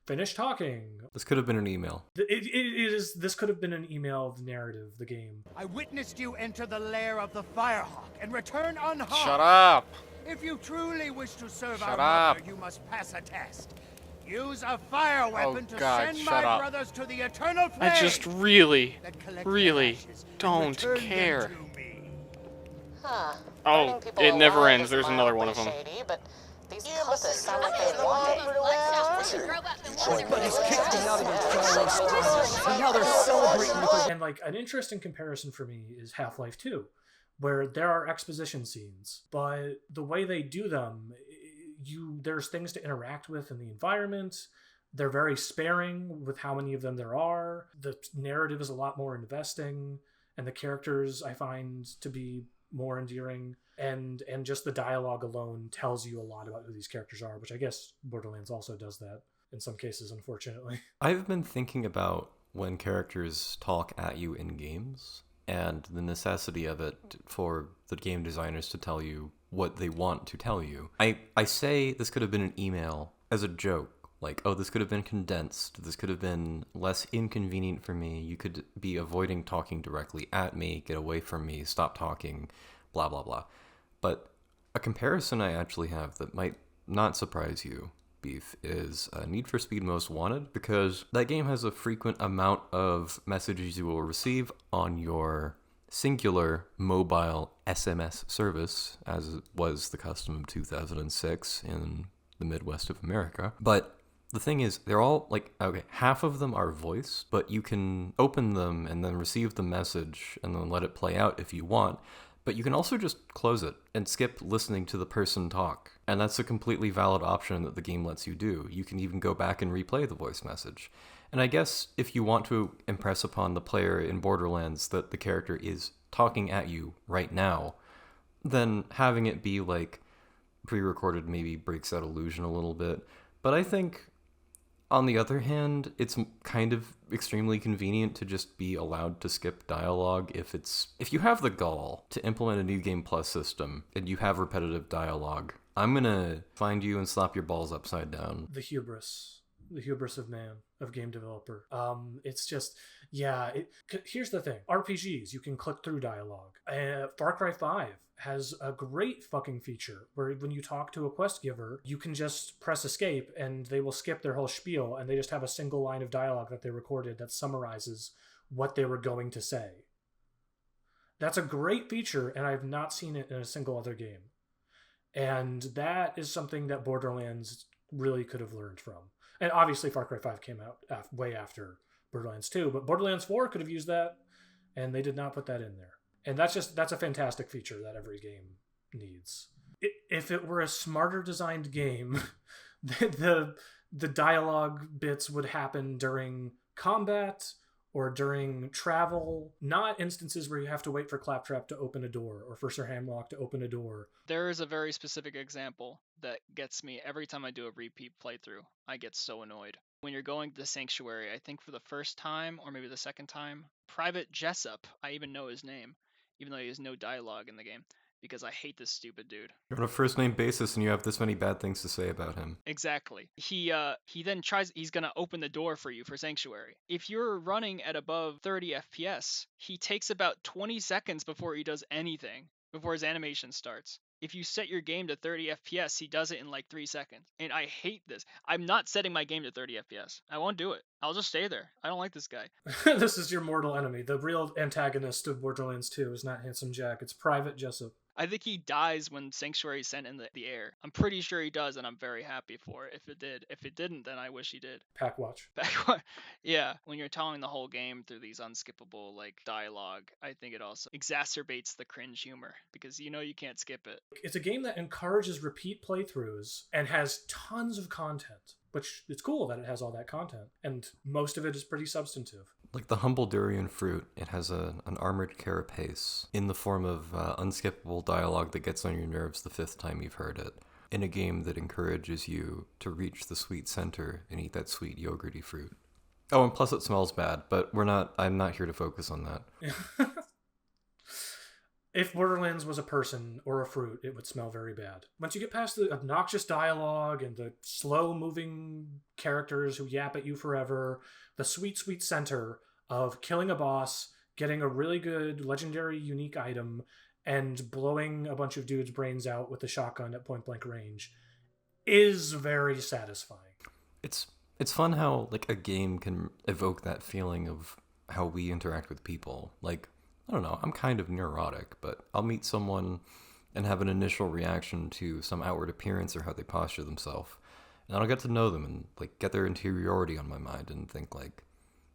Speaker 2: finish talking.
Speaker 5: This could have been an email.
Speaker 2: This could have been an email of the narrative, the game.
Speaker 10: I witnessed you enter the lair of the Firehawk and return unharmed.
Speaker 11: Shut up!
Speaker 10: If you truly wish to serve
Speaker 11: Shut
Speaker 10: our
Speaker 11: up.
Speaker 10: mother, you must pass a test. Use a fire weapon to
Speaker 11: God,
Speaker 10: send
Speaker 11: shut
Speaker 10: my
Speaker 11: up.
Speaker 10: brothers to the eternal flame.
Speaker 11: I just really
Speaker 10: that collect
Speaker 11: really
Speaker 10: their ashes and
Speaker 11: don't
Speaker 10: return them
Speaker 11: care.
Speaker 10: to me.
Speaker 12: Huh.
Speaker 11: Oh,
Speaker 12: Burning people
Speaker 11: it never
Speaker 12: alive
Speaker 11: ends.
Speaker 12: is
Speaker 11: There's another one of
Speaker 12: mildly
Speaker 11: them.
Speaker 12: shady, but these cultists sound like they want it.
Speaker 10: Everybody's kicked me out of their fellow and now they're celebrating with
Speaker 2: And like an interesting comparison for me is Half-Life 2, where there are exposition scenes, but the way they do them, there's things to interact with in the environment. They're very sparing with how many of them there are. The narrative is a lot more investing, and the characters I find to be more endearing, and just the dialogue alone tells you a lot about who these characters are, which I guess Borderlands also does that in some cases, unfortunately.
Speaker 5: I've been thinking about when characters talk at you in games and the necessity of it for the game designers to tell you what they want to tell you. I say this could have been an email as a joke. Like, oh, this could have been condensed. This could have been less inconvenient for me. You could be avoiding talking directly at me, get away from me, stop talking, blah, blah, blah. But a comparison I actually have that might not surprise you, Beef, is Need for Speed Most Wanted, because that game has a frequent amount of messages you will receive on your singular mobile SMS service, as was the custom of 2006 in the Midwest of America. But the thing is, they're all, like, okay, half of them are voice, but you can open them and then receive the message and then let it play out if you want. But you can also just close it and skip listening to the person talk. And that's a completely valid option that the game lets you do. You can even go back and replay the voice message. And I guess if you want to impress upon the player in Borderlands that the character is talking at you right now, then having it be, like, pre-recorded maybe breaks that illusion a little bit. But I think, on the other hand, it's kind of extremely convenient to just be allowed to skip dialogue if you have the gall to implement a New Game Plus system and you have repetitive dialogue. I'm gonna find you and slap your balls upside down.
Speaker 2: The hubris of man, of game developer. It's just, yeah. Here's the thing: RPGs, you can click through dialogue. Far Cry 5 has a great fucking feature where when you talk to a quest giver, you can just press escape and they will skip their whole spiel and they just have a single line of dialogue that they recorded that summarizes what they were going to say. That's a great feature, and I've not seen it in a single other game. And that is something that Borderlands really could have learned from. And obviously Far Cry 5 came out way after Borderlands 2, but Borderlands 4 could have used that, and they did not put that in there. And that's a fantastic feature that every game needs. If it were a smarter designed game, the dialogue bits would happen during combat or during travel, not instances where you have to wait for Claptrap to open a door or for Sir Hamlock to open a door.
Speaker 4: There is a very specific example that gets me every time I do a repeat playthrough. I get so annoyed. When you're going to the Sanctuary, I think for the first time, or maybe the second time, Private Jessup, I even know his name, even though he has no dialogue in the game, because I hate this stupid dude.
Speaker 5: You're on a first-name basis and you have this many bad things to say about him.
Speaker 4: Exactly. He then he's gonna open the door for you for Sanctuary. If you're running at above 30 FPS, he takes about 20 seconds before he does anything, before his animation starts. If you set your game to 30 FPS, he does it in like 3 seconds. And I hate this. I'm not setting my game to 30 FPS. I won't do it. I'll just stay there. I don't like this guy.
Speaker 2: This is your mortal enemy. The real antagonist of Borderlands 2 is not Handsome Jack. It's Private Jessup.
Speaker 4: I think he dies when Sanctuary is sent in the air. I'm pretty sure he does, and I'm very happy for it if it did. If it didn't, then I wish he did.
Speaker 2: Pack watch.
Speaker 4: Yeah, when you're telling the whole game through these unskippable like dialogue, I think it also exacerbates the cringe humor because you know you can't skip it.
Speaker 2: It's a game that encourages repeat playthroughs and has tons of content, which it's cool that it has all that content, and most of it is pretty substantive.
Speaker 5: Like the humble durian fruit, it has an armored carapace in the form of unskippable dialogue that gets on your nerves the 5th time you've heard it, in a game that encourages you to reach the sweet center and eat that sweet yogurty fruit. Oh, and plus it smells bad, but I'm not here to focus on that.
Speaker 2: If Borderlands was a person or a fruit, it would smell very bad. Once you get past the obnoxious dialogue and the slow-moving characters who yap at you forever, the sweet, sweet center of killing a boss, getting a really good, legendary, unique item, and blowing a bunch of dudes' brains out with a shotgun at point-blank range is very satisfying.
Speaker 5: It's fun how, like, a game can evoke that feeling of how we interact with people. Like, I don't know, I'm kind of neurotic, but I'll meet someone and have an initial reaction to some outward appearance or how they posture themselves. And I'll get to know them and, like, get their interiority on my mind and think, like,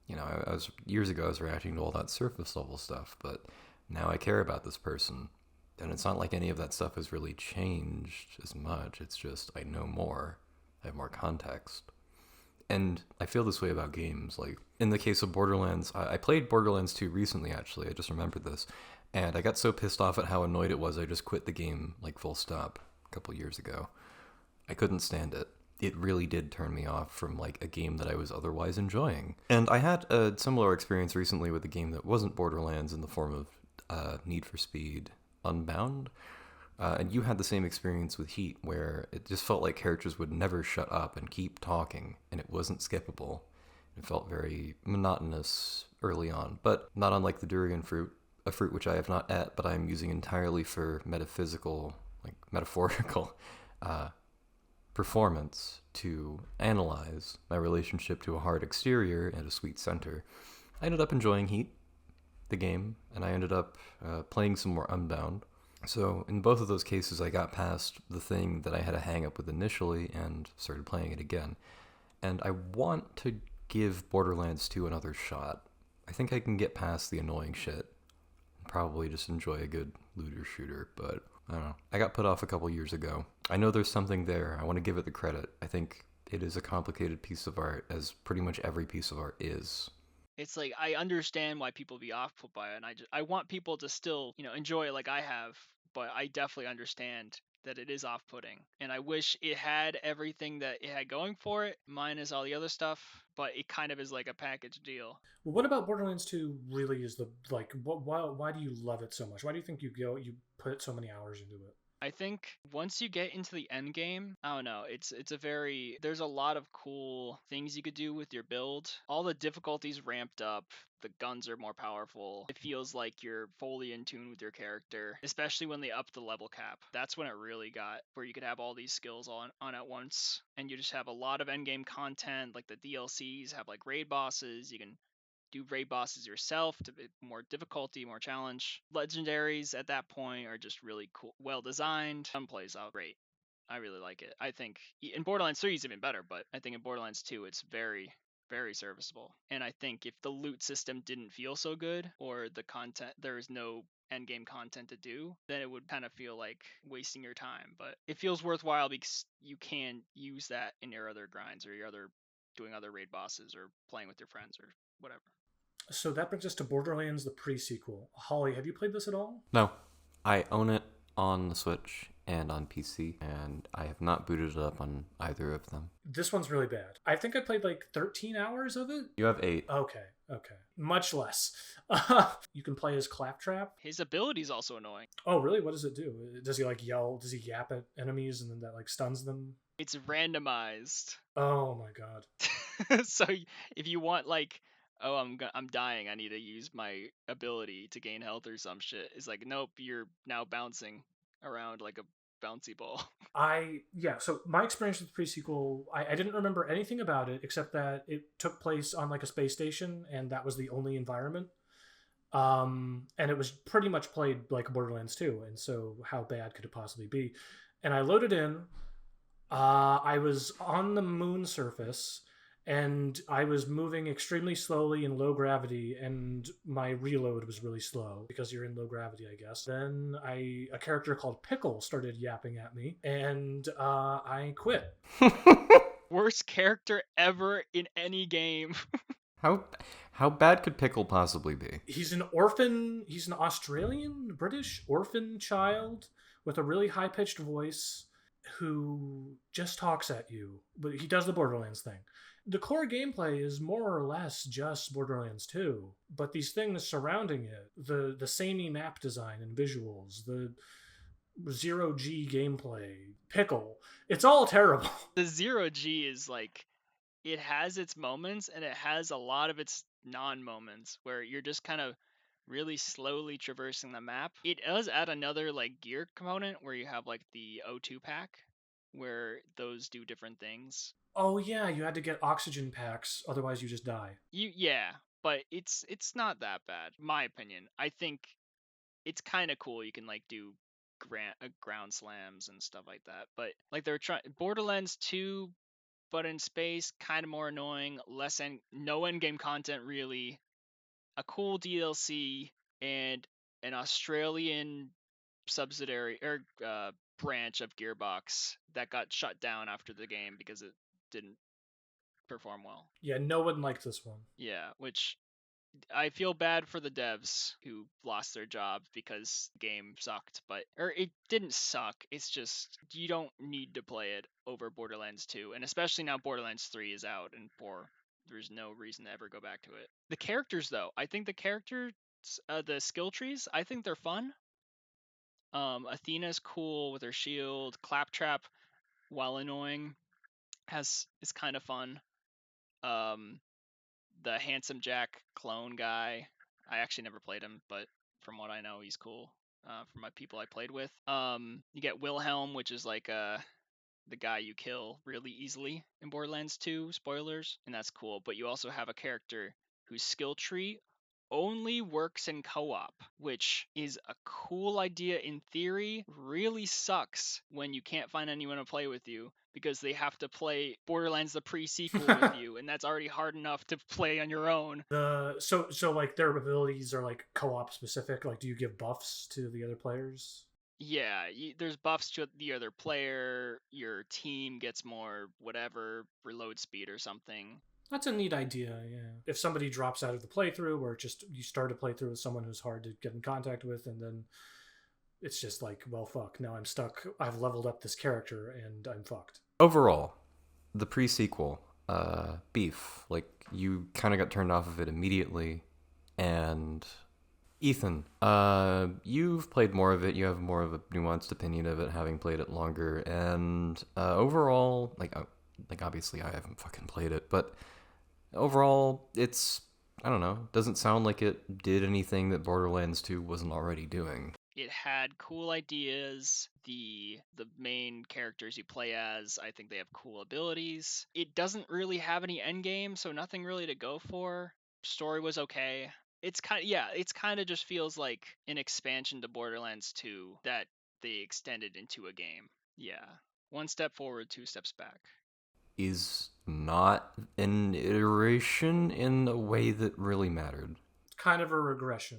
Speaker 5: you know, years ago I was reacting to all that surface level stuff, but now I care about this person. And it's not like any of that stuff has really changed as much. It's just I know more. I have more context. And I feel this way about games. Like, in the case of Borderlands, I played Borderlands 2 recently, actually. I just remembered this. And I got so pissed off at how annoyed it was, I just quit the game, like, full stop, a couple years ago. I couldn't stand it. It really did turn me off from, like, a game that I was otherwise enjoying. And I had a similar experience recently with a game that wasn't Borderlands in the form of Need for Speed Unbound. And you had the same experience with Heat, where it just felt like characters would never shut up and keep talking, and it wasn't skippable. It felt very monotonous early on, but not unlike the durian fruit, a fruit which I have not ate, but I am using entirely for metaphorical performance to analyze my relationship to a hard exterior and a sweet center. I ended up enjoying Heat, the game, and I ended up playing some more Unbound. So in both of those cases, I got past the thing that I had a hang up with initially and started playing it again. And I want to give Borderlands 2 another shot. I think I can get past the annoying shit. Probably just enjoy a good looter shooter, but I don't know. I got put off a couple years ago. I know there's something there. I want to give it the credit. I think it is a complicated piece of art, as pretty much every piece of art is.
Speaker 4: It's like, I understand why people be off put by it, and I want people to still, enjoy it like I have, but I definitely understand that it is off-putting, and I wish it had everything that it had going for it, minus all the other stuff, but it kind of is like a package deal.
Speaker 2: Well, what about Borderlands 2 really is why do you love it so much? Why do you think you put so many hours into it?
Speaker 4: I think once you get into the end game, I don't know, there's a lot of cool things you could do with your build. All the difficulties ramped up, the guns are more powerful. It feels like you're fully in tune with your character, especially when they upped the level cap. That's when it really got where you could have all these skills on at once, and you just have a lot of end game content, like the DLCs have like raid bosses. You can do raid bosses yourself to more difficulty, more challenge. Legendaries at that point are just really cool, well designed. Some plays out great. I really like it. I think in Borderlands 3 it's even better, but I think in Borderlands 2 it's very, very serviceable. And I think if the loot system didn't feel so good, or the content, there is no endgame content to do, then it would kind of feel like wasting your time. But it feels worthwhile because you can use that in your other grinds, or your other doing other raid bosses, or playing with your friends, or whatever.
Speaker 2: So that brings us to Borderlands, the pre-sequel. Holly, have you played this at all?
Speaker 5: No. I own it on the Switch and on PC, and I have not booted it up on either of them.
Speaker 2: This one's really bad. I think I played like 13 hours of it.
Speaker 5: You have 8.
Speaker 2: Okay. Much less. You can play as Claptrap.
Speaker 4: His ability's also annoying.
Speaker 2: Oh, really? What does it do? Does he like yell? Does he yap at enemies and then that like stuns them?
Speaker 4: It's randomized.
Speaker 2: Oh my god.
Speaker 4: So if you want like, oh, I'm dying, I need to use my ability to gain health or some shit, it's like, nope, you're now bouncing around like a bouncy ball.
Speaker 2: So my experience with the pre-sequel, I didn't remember anything about it except that it took place on like a space station, and that was the only environment. And it was pretty much played like Borderlands 2, and so how bad could it possibly be? And I loaded in. I was on the moon surface, and I was moving extremely slowly in low gravity, and my reload was really slow because you're in low gravity, I guess. Then a character called Pickle started yapping at me, and I quit.
Speaker 4: Worst character ever in any game.
Speaker 5: How bad could Pickle possibly be?
Speaker 2: He's an orphan. He's an Australian, British orphan child with a really high-pitched voice who just talks at you. But he does the Borderlands thing. The core gameplay is more or less just Borderlands 2, but these things surrounding it, the samey map design and visuals, the zero-G gameplay, Pickle, it's all terrible.
Speaker 4: The zero-G is like, it has its moments and it has a lot of its non-moments where you're just kind of really slowly traversing the map. It does add another like gear component where you have like the O2 pack where those do different things.
Speaker 2: Oh yeah, you had to get oxygen packs, otherwise you just die.
Speaker 4: Yeah, but it's not that bad, my opinion. I think it's kind of cool. You can like do ground slams and stuff like that. But like they're trying Borderlands 2, but in space, kind of more annoying. No end game content really. A cool DLC and an Australian subsidiary or branch of Gearbox that got shut down after the game because it didn't perform well.
Speaker 2: Yeah, no one liked this one.
Speaker 4: Yeah, which I feel bad for the devs who lost their jobs because the game sucked, or it didn't suck. It's just you don't need to play it over Borderlands 2, and especially now Borderlands 3 is out and 4. There's no reason to ever go back to it. The characters, though, I think the characters, the skill trees, I think they're fun. Athena's cool with her shield. Claptrap, while annoying, is kind of fun. The Handsome Jack clone guy, I actually never played him, but from what I know, he's cool. From my people I played with. You get Wilhelm, which is like the guy you kill really easily in Borderlands 2, spoilers, and that's cool. But you also have a character whose skill tree only works in co-op, which is a cool idea in theory. Really sucks when you can't find anyone to play with you because they have to play Borderlands the pre-sequel with you, and that's already hard enough to play on your own.
Speaker 2: So like their abilities are like co-op specific. Like, do you give buffs to the other players?
Speaker 4: Yeah, there's buffs to the other player. Your team gets more whatever reload speed or something.
Speaker 2: That's a neat idea, yeah. If somebody drops out of the playthrough, or just you start a playthrough with someone who's hard to get in contact with, and then it's just like, well, fuck, now I'm stuck. I've leveled up this character, and I'm fucked.
Speaker 5: Overall, the pre-sequel, beef, like, you kind of got turned off of it immediately, and Ethan, you've played more of it, you have more of a nuanced opinion of it, having played it longer, and overall, like obviously I haven't fucking played it, but overall, it's, I don't know, doesn't sound like it did anything that Borderlands 2 wasn't already doing.
Speaker 4: It had cool ideas. The main characters you play as, I think they have cool abilities. It doesn't really have any endgame, so nothing really to go for. Story was okay. It's kind of just feels like an expansion to Borderlands 2 that they extended into a game. Yeah. 1 step forward, 2 steps back.
Speaker 5: Is not an iteration in a way that really mattered.
Speaker 2: Kind of a regression.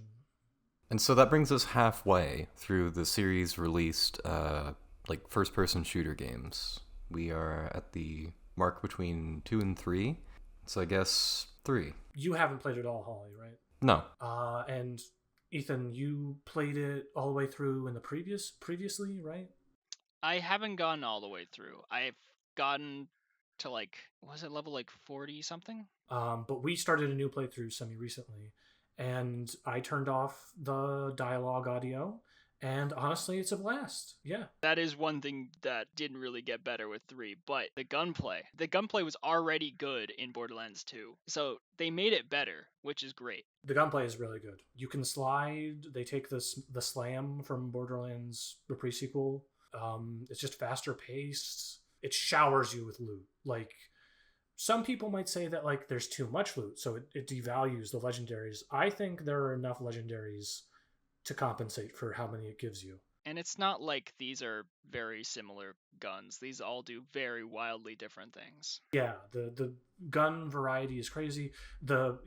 Speaker 5: And so that brings us halfway through the series released, like, first-person shooter games. We are at the mark between 2 and 3, so I guess 3.
Speaker 2: You haven't played it all, Holly, right?
Speaker 5: No.
Speaker 2: And Ethan, you played it all the way through in the previously, right?
Speaker 4: I haven't gone all the way through. I've gotten to like, was it level like 40 something?
Speaker 2: But we started a new playthrough semi-recently, and I turned off the dialogue audio, and honestly, it's a blast. Yeah.
Speaker 4: That is one thing that didn't really get better with 3, but the gunplay was already good in Borderlands 2, so they made it better, which is great.
Speaker 2: The gunplay is really good. You can slide. They take the slam from Borderlands, the pre-sequel. It's just faster paced. It showers you with loot. Like, some people might say that, like, there's too much loot, so it devalues the legendaries. I think there are enough legendaries to compensate for how many it gives you.
Speaker 4: And it's not like these are very similar guns. These all do very wildly different things.
Speaker 2: Yeah, the gun variety is crazy. The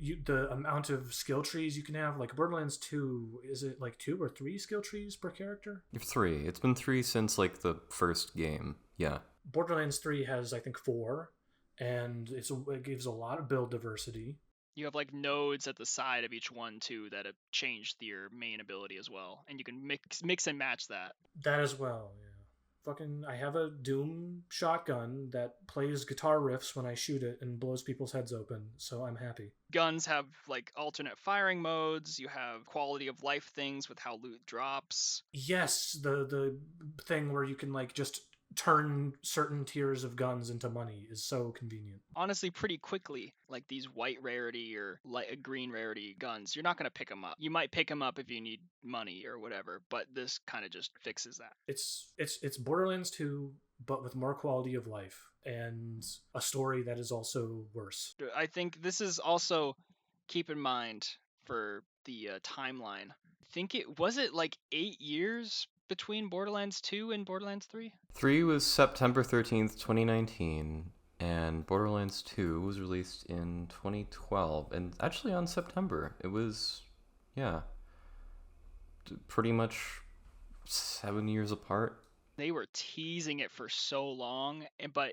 Speaker 2: amount of skill trees you can have, like Borderlands 2, is it like 2 or 3 skill trees per character?
Speaker 5: 3. It's been 3 since, like, the first game. Yeah.
Speaker 2: Borderlands 3 has, I think, 4, and it gives a lot of build diversity.
Speaker 4: You have like nodes at the side of each one too that have changed your main ability as well, and you can mix and match that.
Speaker 2: That as well, yeah. Fucking, I have a Doom shotgun that plays guitar riffs when I shoot it and blows people's heads open, so I'm happy.
Speaker 4: Guns have like alternate firing modes. You have quality of life things with how loot drops.
Speaker 2: Yes, the thing where you can like just turn certain tiers of guns into money is so convenient.
Speaker 4: Honestly, pretty quickly, like these white rarity or light green rarity guns, you're not going to pick them up. You might pick them up if you need money or whatever, but this kind of just fixes that.
Speaker 2: It's Borderlands 2, but with more quality of life and a story that is also worse.
Speaker 4: I think this is also, keep in mind for the timeline. I think it like 8 years between Borderlands 2 and Borderlands 3?
Speaker 5: 3 was September 13th, 2019, and Borderlands 2 was released in 2012, and actually on September. It was, pretty much 7 years apart.
Speaker 4: They were teasing it for so long, but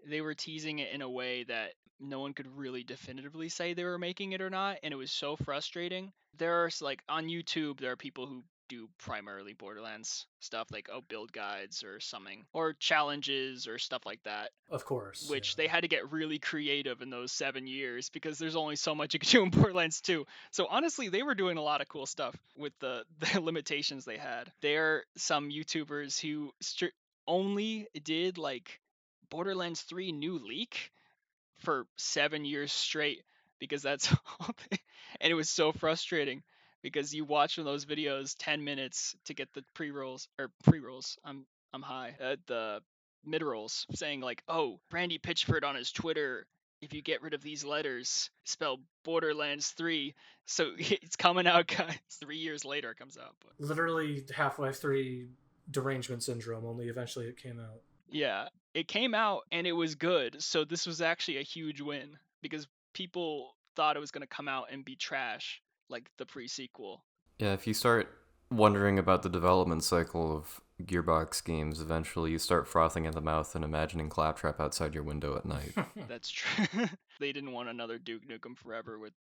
Speaker 4: they were teasing it in a way that no one could really definitively say they were making it or not, and it was so frustrating. There are, like, on YouTube, there are people who do primarily Borderlands stuff, like build guides or something, or challenges or stuff like that.
Speaker 2: Of course.
Speaker 4: Which they had to get really creative in those 7 years because there's only so much you can do in Borderlands 2. So honestly, they were doing a lot of cool stuff with the limitations they had. There are some YouTubers who only did like Borderlands 3 new leak for 7 years straight because that's all and it was so frustrating because you watch one of those videos 10 minutes to get the pre-rolls. I'm high. The mid-rolls saying like, oh, Brandy Pitchford on his Twitter, if you get rid of these letters, spell Borderlands 3. So it's coming out, guys. 3 years later it comes out. But
Speaker 2: literally Half-Life 3 derangement syndrome, only eventually it came out.
Speaker 4: Yeah, it came out and it was good. So this was actually a huge win because people thought it was going to come out and be trash, like the pre-sequel.
Speaker 5: Yeah, if you start wondering about the development cycle of Gearbox games, eventually you start frothing at the mouth and imagining Claptrap outside your window at night.
Speaker 4: That's true. They didn't want another Duke Nukem Forever with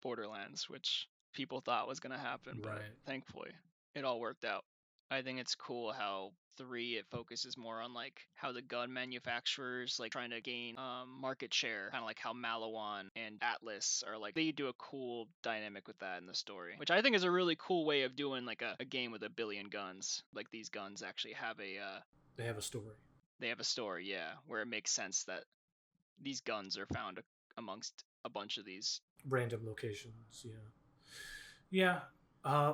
Speaker 4: Borderlands, which people thought was going to happen, but thankfully it all worked out. I think it's cool how 3 it focuses more on like how the gun manufacturers like trying to gain market share, kind of like how Malawan and Atlas are like, they do a cool dynamic with that in the story, which I think is a really cool way of doing like a game with a billion guns. Like these guns actually have
Speaker 2: they have a story.
Speaker 4: They have a story, yeah, where it makes sense that these guns are found amongst a bunch of these
Speaker 2: random locations. Yeah.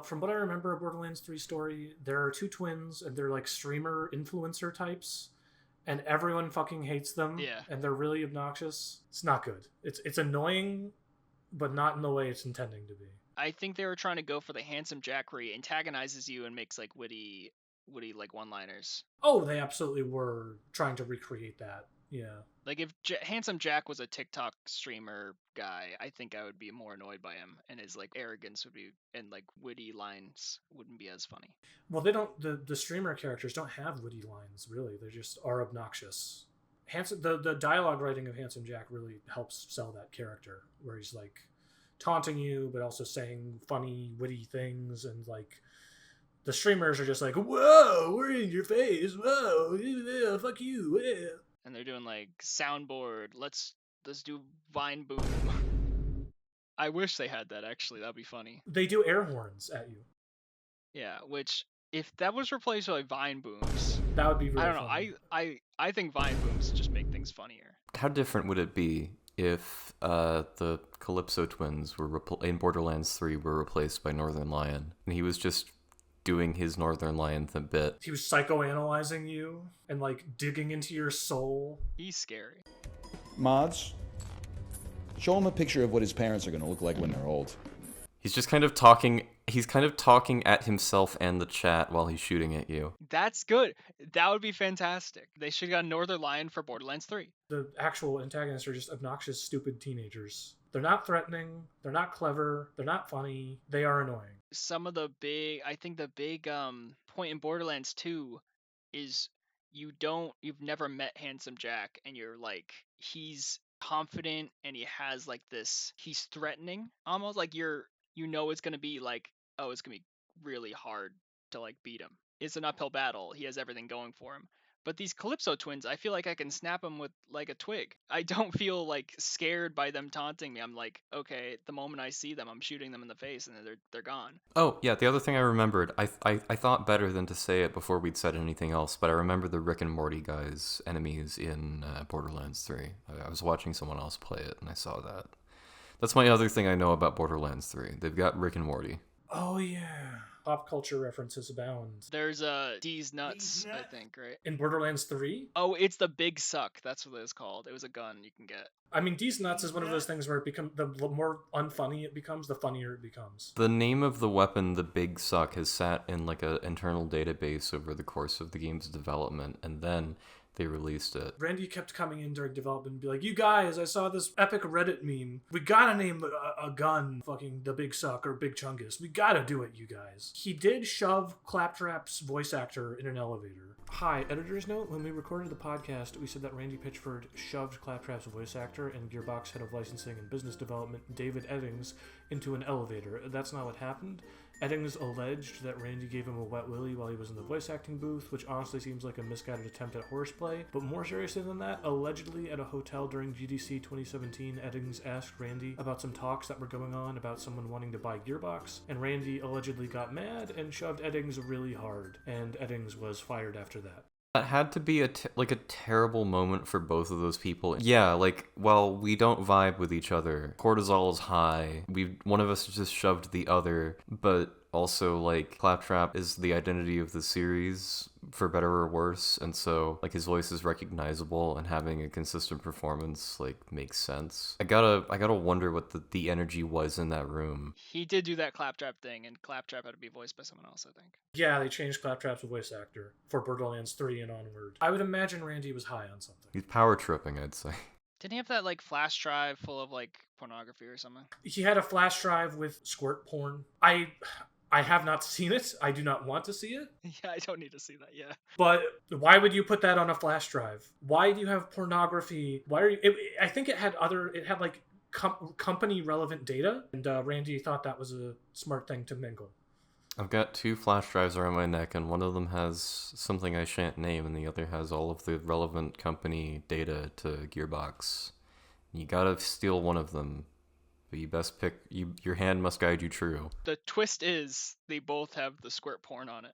Speaker 2: From what I remember of Borderlands 3 story, there are 2 twins, and they're like streamer influencer types, and everyone fucking hates them.
Speaker 4: Yeah.
Speaker 2: And they're really obnoxious. It's not good. It's annoying, but not in the way it's intending to be.
Speaker 4: I think they were trying to go for the handsome Jack where he antagonizes you and makes like witty like one-liners.
Speaker 2: Oh, they absolutely were trying to recreate that. Yeah.
Speaker 4: Like if handsome Jack was a TikTok streamer guy, I think I would be more annoyed by him, and his like arrogance would be, and like witty lines wouldn't be as funny.
Speaker 2: Well, they don't. The streamer characters don't have witty lines really. They just are obnoxious. The dialogue writing of Handsome Jack really helps sell that character, where he's like taunting you, but also saying funny, witty things, and like the streamers are just like, "Whoa, we're in your face! Whoa, yeah, fuck you!" Yeah.
Speaker 4: And they're doing like soundboard. Let's do Vine Boom. I wish they had that actually. That'd be funny.
Speaker 2: They do air horns at you.
Speaker 4: Yeah, which if that was replaced by Vine Booms,
Speaker 2: that would be really
Speaker 4: I don't know.
Speaker 2: funny.
Speaker 4: I think Vine Booms just make things funnier.
Speaker 5: How different would it be if the Calypso twins were in Borderlands 3 were replaced by Northern Lion, and he was just doing his Northern Lion bit?
Speaker 2: He was psychoanalyzing you and like digging into your soul.
Speaker 4: He's scary.
Speaker 11: Mods, show him a picture of what his parents are going to look like when they're old.
Speaker 5: He's just kind of talking. He's kind of talking at himself and the chat while he's shooting at you.
Speaker 4: That's good. That would be fantastic. They should have got Northern Lion for Borderlands 3.
Speaker 2: The actual antagonists are just obnoxious, stupid teenagers. They're not threatening. They're not clever. They're not funny. They are annoying.
Speaker 4: Some of the big point in Borderlands 2 is you've never met Handsome Jack, and you're like, he's confident, and he has like this, he's threatening, almost like it's gonna be like, oh, it's gonna be really hard to like beat him. It's an uphill battle. He has everything going for him. But these Calypso twins, I feel like I can snap them with like a twig. I don't feel like scared by them taunting me. I'm like, okay, the moment I see them, I'm shooting them in the face and they're gone.
Speaker 5: Oh, yeah, the other thing I remembered, I thought better than to say it before we'd said anything else, but I remember the Rick and Morty guys' enemies in Borderlands 3. I was watching someone else play it, and I saw that. That's my other thing I know about Borderlands 3. They've got Rick and Morty.
Speaker 2: Oh, yeah. Pop culture references abound.
Speaker 4: There's D's Nuts, I think, right?
Speaker 2: In Borderlands 3?
Speaker 4: Oh, it's the Big Suck. That's what it was called. It was a gun you can get.
Speaker 2: I mean, D's Nuts is one of those things where the more unfunny it becomes, the funnier it becomes.
Speaker 5: The name of the weapon, the Big Suck, has sat in like an internal database over the course of the game's development, and then they released it.
Speaker 2: Randy kept coming in during development and be like, you guys, I saw this epic Reddit meme. We gotta name a gun fucking the Big Suck or Big Chungus. We gotta do it, you guys. He did shove Claptrap's voice actor in an elevator. Hi, editor's note. When we recorded the podcast, we said that Randy Pitchford shoved Claptrap's voice actor and Gearbox head of licensing and business development, David Eddings, into an elevator. That's not what happened. Eddings alleged that Randy gave him a wet willy while he was in the voice acting booth, which honestly seems like a misguided attempt at horseplay. But more seriously than that, allegedly at a hotel during GDC 2017, Eddings asked Randy about some talks that were going on about someone wanting to buy Gearbox, and Randy allegedly got mad and shoved Eddings really hard, and Eddings was fired after that.
Speaker 5: That had to be a terrible moment for both of those people. Yeah, like, well, we don't vibe with each other. Cortisol is high. One of us just shoved the other, but also, like, Claptrap is the identity of the series, for better or worse, and so, like, his voice is recognizable, and having a consistent performance, like, makes sense. I gotta wonder what the energy was in that room.
Speaker 4: He did do that Claptrap thing, and Claptrap had to be voiced by someone else, I think.
Speaker 2: Yeah, they changed Claptrap's voice actor for Borderlands 3 and onward. I would imagine Randy was high on something.
Speaker 5: He's power tripping, I'd say.
Speaker 4: Didn't he have that, like, flash drive full of, like, pornography or something?
Speaker 2: He had a flash drive with squirt porn. I have not seen it. I do not want to see it.
Speaker 4: Yeah, I don't need to see that, yeah.
Speaker 2: But why would you put that on a flash drive? Why do you have pornography? Why are you... I think it had like company relevant data, and Randy thought that was a smart thing to mingle.
Speaker 5: I've got 2 flash drives around my neck, and one of them has something I shan't name, and the other has all of the relevant company data to Gearbox. You gotta steal one of them. But you best pick, your hand must guide you true.
Speaker 4: The twist is they both have the squirt porn on it.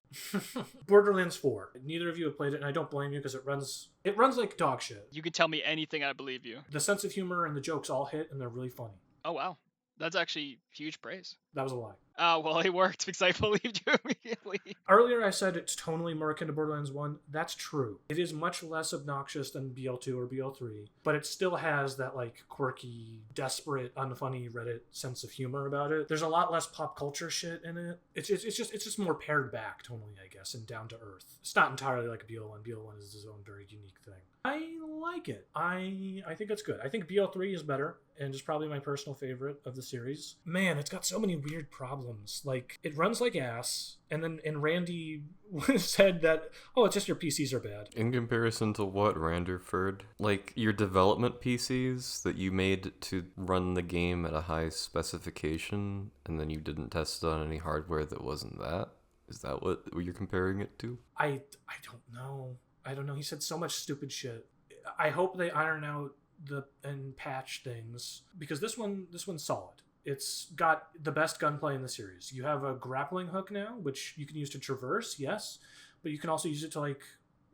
Speaker 2: Borderlands 4. Neither of you have played it, and I don't blame you because it runs like dog shit.
Speaker 4: You can tell me anything, I believe you.
Speaker 2: The sense of humor and the jokes all hit, and they're really funny.
Speaker 4: Oh, wow. That's actually huge praise.
Speaker 2: That was a lie.
Speaker 4: Oh, well, it worked because I believed you immediately.
Speaker 2: Earlier I said it's tonally more akin to Borderlands 1. That's true. It is much less obnoxious than BL2 or BL3, but it still has that, like, quirky, desperate, unfunny Reddit sense of humor about it. There's a lot less pop culture shit in it. It's just more pared back tonally, I guess, and down to earth. It's not entirely like BL1. BL1 is its own very unique thing. I like it. I think it's good. I think BL3 is better, and is probably my personal favorite of the series. Man, it's got so many weird problems. Like, it runs like ass, and Randy said that, oh, it's just your PCs are bad.
Speaker 5: In comparison to what, Randerford? Like, your development PCs that you made to run the game at a high specification, and then you didn't test it on any hardware that wasn't that? Is that what you're comparing it to?
Speaker 2: I don't know. I don't know. He said so much stupid shit. I hope they iron out and patch things, because this one's solid. It's got the best gunplay in the series. You have a grappling hook now, which you can use to traverse, yes, but you can also use it to, like,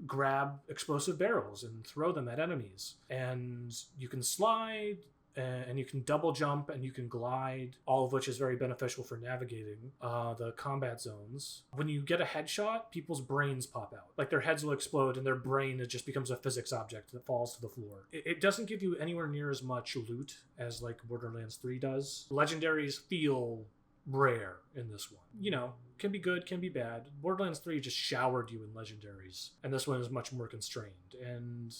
Speaker 2: grab explosive barrels and throw them at enemies. And you can slide, and you can double jump, and you can glide, all of which is very beneficial for navigating the combat zones. When you get a headshot, people's brains pop out. Like, their heads will explode, and their brain just becomes a physics object that falls to the floor. It doesn't give you anywhere near as much loot as, like, Borderlands 3 does. Legendaries feel rare in this one. You know, can be good, can be bad. Borderlands 3 just showered you in legendaries, and this one is much more constrained. And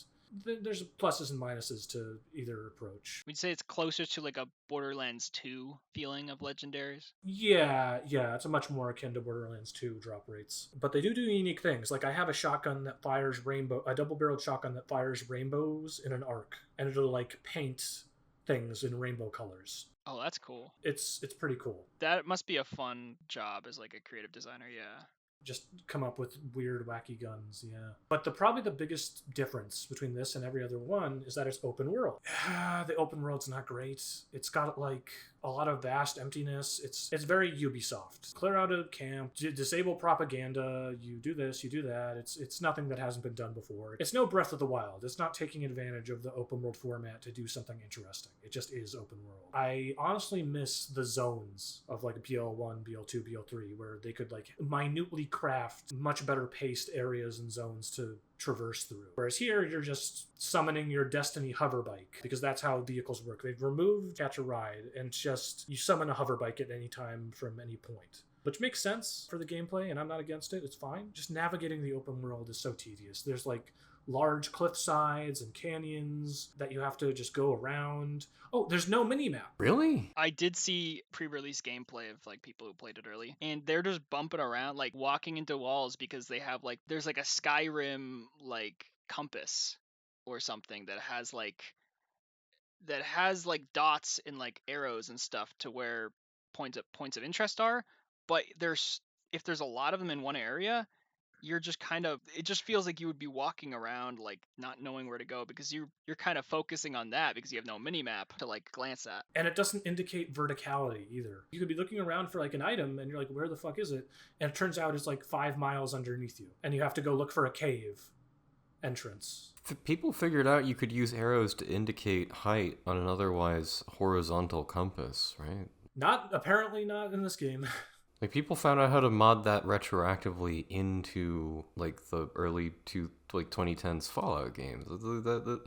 Speaker 2: There's pluses and minuses to either approach.
Speaker 4: Would you say it's closer to like a Borderlands 2 feeling of legendaries?
Speaker 2: Yeah, it's a much more akin to Borderlands 2 drop rates. But they do unique things. Like I have a shotgun that fires a double-barreled shotgun that fires rainbows in an arc, and it'll like paint things in rainbow colors.
Speaker 4: Oh, that's cool.
Speaker 2: It's pretty cool.
Speaker 4: That must be a fun job as like a creative designer, yeah.
Speaker 2: Just come up with weird, wacky guns, yeah. But probably the biggest difference between this and every other one is that it's open world. The open world's not great. It's got like a lot of vast emptiness. It's very Ubisoft. Clear out a camp, disable propaganda, you do this, you do that. It's nothing that hasn't been done before. It's no Breath of the Wild. It's not taking advantage of the open world format to do something interesting. It just is open world. I honestly miss the zones of like BL1, BL2, BL3, where they could like minutely craft much better paced areas and zones to traverse through. Whereas here, you're just summoning your Destiny hover bike, because that's how vehicles work. They've removed catch a ride, and it's just you summon a hover bike at any time from any point. Which makes sense for the gameplay, and I'm not against it. It's fine. Just navigating the open world is so tedious. There's like large cliff sides and canyons that you have to just go around. Oh, there's no mini-map.
Speaker 5: Really?
Speaker 4: I did see pre-release gameplay of like people who played it early, and they're just bumping around, like walking into walls, because they have like there's like a Skyrim like compass or something that has like dots and like arrows and stuff to where points of interest are, but if there's a lot of them in one area, you're just it just feels like you would be walking around like not knowing where to go, because you're kind of focusing on that because you have no mini map to like glance at.
Speaker 2: And it doesn't indicate verticality either. You could be looking around for like an item and you're like, where the fuck is it? And it turns out it's like 5 miles underneath you, and you have to go look for a cave entrance.
Speaker 5: People figured out you could use arrows to indicate height on an otherwise horizontal compass, right?
Speaker 2: Apparently not in this game.
Speaker 5: Like, people found out how to mod that retroactively into like the early 2010s Fallout games.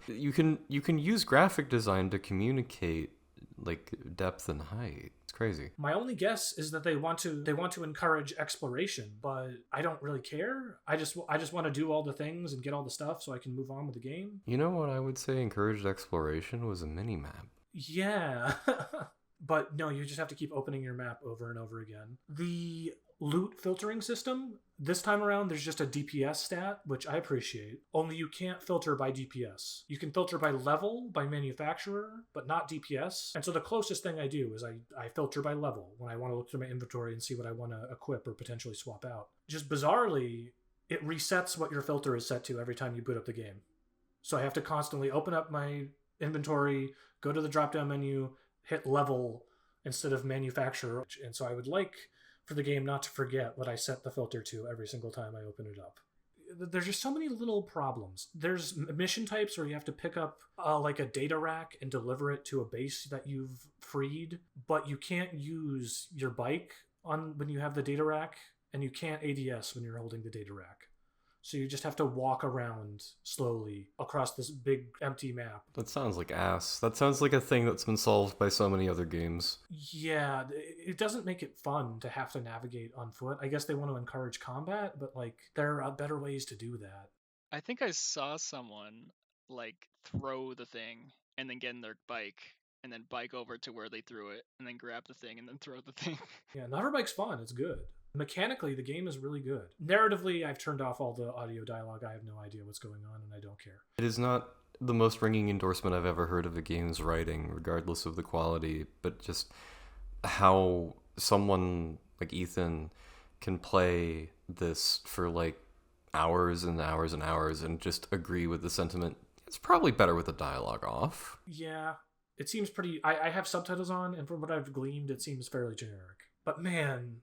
Speaker 5: You can use graphic design to communicate like depth and height. It's crazy.
Speaker 2: My only guess is that they want to encourage exploration, but I don't really care. I just want to do all the things and get all the stuff so I can move on with the game.
Speaker 5: You know what I would say encouraged exploration was a mini map.
Speaker 2: Yeah. But no, you just have to keep opening your map over and over again. The loot filtering system, this time around, there's just a DPS stat, which I appreciate. Only you can't filter by DPS. You can filter by level, by manufacturer, but not DPS. And so the closest thing I do is I filter by level when I want to look through my inventory and see what I want to equip or potentially swap out. Just bizarrely, it resets what your filter is set to every time you boot up the game. So I have to constantly open up my inventory, go to the drop-down menu, hit level instead of manufacturer. And so I would like for the game not to forget what I set the filter to every single time I open it up. There's just so many little problems. There's mission types where you have to pick up like a data rack and deliver it to a base that you've freed, but you can't use your bike when you have the data rack, and you can't ADS when you're holding the data rack. So you just have to walk around slowly across this big empty map.
Speaker 5: That sounds like ass. That sounds like a thing that's been solved by so many other games.
Speaker 2: Yeah, it doesn't make it fun to have to navigate on foot. I guess they want to encourage combat, but like there are better ways to do that.
Speaker 4: I think I saw someone like throw the thing and then get in their bike and then bike over to where they threw it and then grab the thing and then throw the thing.
Speaker 2: Yeah, Hoverbike's fun. It's good. Mechanically, the game is really good. Narratively, I've turned off all the audio dialogue. I have no idea what's going on, and I don't care.
Speaker 5: It is not the most ringing endorsement I've ever heard of a game's writing, regardless of the quality, but just how someone like Ethan can play this for like hours and hours and hours and just agree with the sentiment. It's probably better with the dialogue off.
Speaker 2: Yeah, it seems pretty... I have subtitles on, and from what I've gleaned, it seems fairly generic. But man...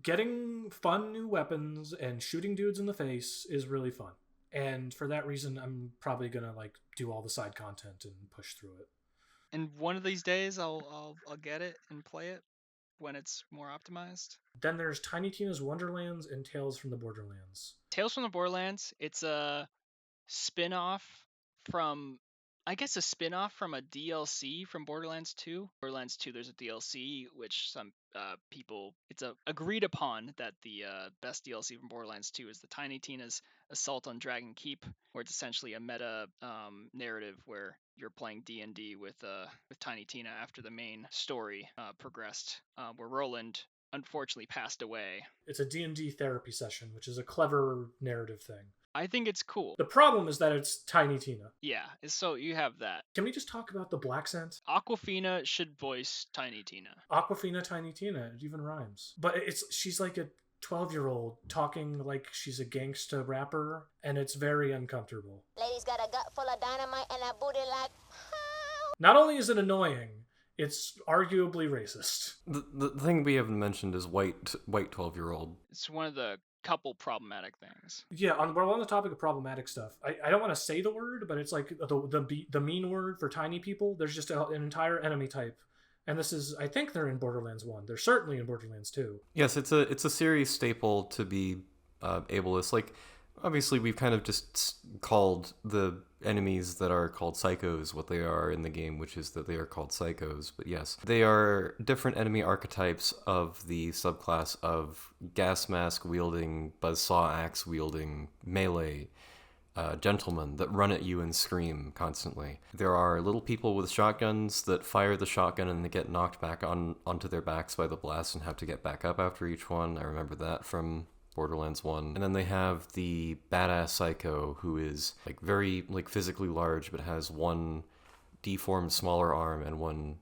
Speaker 2: getting fun new weapons and shooting dudes in the face is really fun. And for that reason, I'm probably going to like do all the side content and push through it.
Speaker 4: And one of these days I'll get it and play it when it's more optimized.
Speaker 2: Then there's Tiny Tina's Wonderlands and Tales from the Borderlands.
Speaker 4: Tales from the Borderlands, it's a spin-off from I guess a spin-off from a DLC from Borderlands 2. Borderlands 2, there's a DLC which some people, it's agreed upon that the best DLC from Borderlands 2 is the Tiny Tina's Assault on Dragon Keep, where it's essentially a meta narrative where you're playing D&D with Tiny Tina after the main story progressed, where Roland unfortunately passed away.
Speaker 2: It's a D&D therapy session, which is a clever narrative thing.
Speaker 4: I think it's cool.
Speaker 2: The problem is that it's Tiny Tina.
Speaker 4: Yeah, so you have that.
Speaker 2: Can we just talk about the black scent?
Speaker 4: Aquafina should voice Tiny Tina.
Speaker 2: Aquafina, Tiny Tina. It even rhymes. But she's like a 12-year-old talking like she's a gangsta rapper, and it's very uncomfortable.
Speaker 12: Lady's got a gut full of dynamite and a booty like...
Speaker 2: Not only is it annoying, it's arguably racist.
Speaker 5: The thing we haven't mentioned is white 12-year-old.
Speaker 4: It's one of the couple problematic things.
Speaker 2: Yeah, we're on the topic of problematic stuff. I don't want to say the word, but it's like the mean word for tiny people. There's just an entire enemy type. And this is, I think they're in Borderlands 1. They're certainly in Borderlands 2.
Speaker 5: Yes, it's a series staple to be ableist. Like, obviously, we've kind of just called the enemies that are called psychos what they are in the game, which is that they are called psychos. But yes, they are different enemy archetypes of the subclass of gas mask wielding, buzzsaw axe wielding, melee gentlemen that run at you and scream constantly. There are little people with shotguns that fire the shotgun and they get knocked back onto their backs by the blast and have to get back up after each one. I remember that from Borderlands 1. And then they have the badass psycho who is like very like physically large but has one deformed smaller arm and one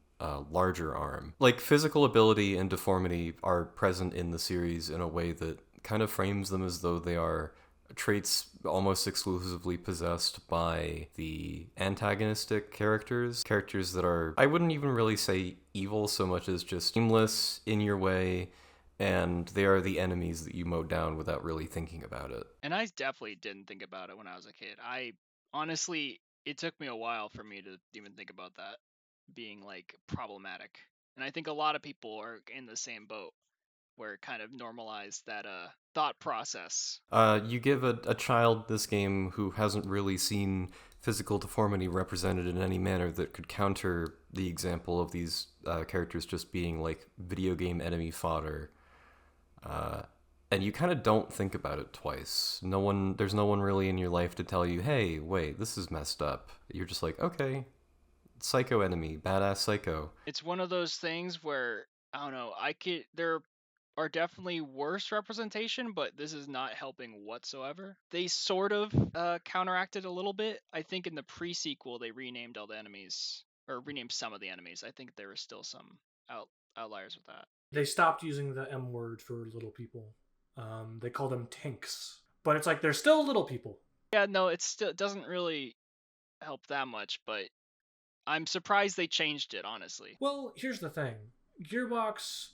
Speaker 5: larger arm. Like, physical ability and deformity are present in the series in a way that kind of frames them as though they are traits almost exclusively possessed by the antagonistic characters that are, I wouldn't even really say evil so much as just aimless, in your way, and they are the enemies that you mow down without really thinking about it.
Speaker 4: And I definitely didn't think about it when I was a kid. I honestly, it took me a while for me to even think about that being like problematic. And I think a lot of people are in the same boat where it kind of normalized that thought process.
Speaker 5: You give a child this game who hasn't really seen physical deformity represented in any manner that could counter the example of these characters just being like video game enemy fodder. And you kind of don't think about it twice. There's no one really in your life to tell you, hey, wait, this is messed up. You're just like, okay, psycho enemy, badass psycho.
Speaker 4: It's one of those things where, I don't know, there are definitely worse representation, but this is not helping whatsoever. They sort of counteracted a little bit. I think in the pre-sequel, they renamed all the enemies, or renamed some of the enemies. I think there were still some outliers with that.
Speaker 2: They stopped using the M word for little people. They call them tinks. But it's like, they're still little people.
Speaker 4: Yeah, no, it doesn't really help that much, but I'm surprised they changed it, honestly.
Speaker 2: Well, here's the thing. Gearbox,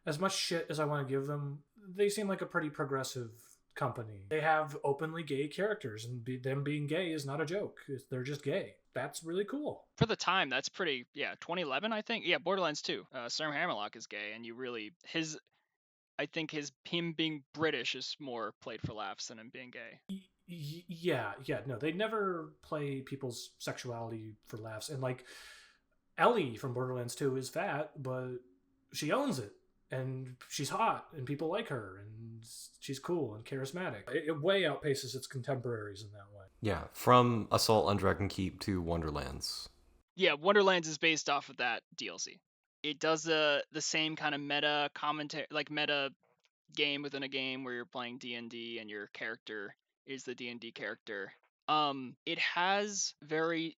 Speaker 2: as much shit as I want to give them, they seem like a pretty progressive company. They have openly gay characters, and them being gay is not a joke. They're just gay. That's really cool.
Speaker 4: For the time, that's pretty, 2011, I think. Yeah, Borderlands 2. Sir Hammerlock is gay, and I think him being British is more played for laughs than him being gay.
Speaker 2: Yeah, no, they never play people's sexuality for laughs. And like, Ellie from Borderlands 2 is fat, but she owns it. And she's hot, and people like her, and she's cool and charismatic. It way outpaces its contemporaries in that way.
Speaker 5: Yeah, from Assault on Dragon Keep to Wonderlands.
Speaker 4: Yeah, Wonderlands is based off of that DLC. It does the same kind of meta commentary, like meta game within a game where you're playing D&D and your character is the D&D character. It has very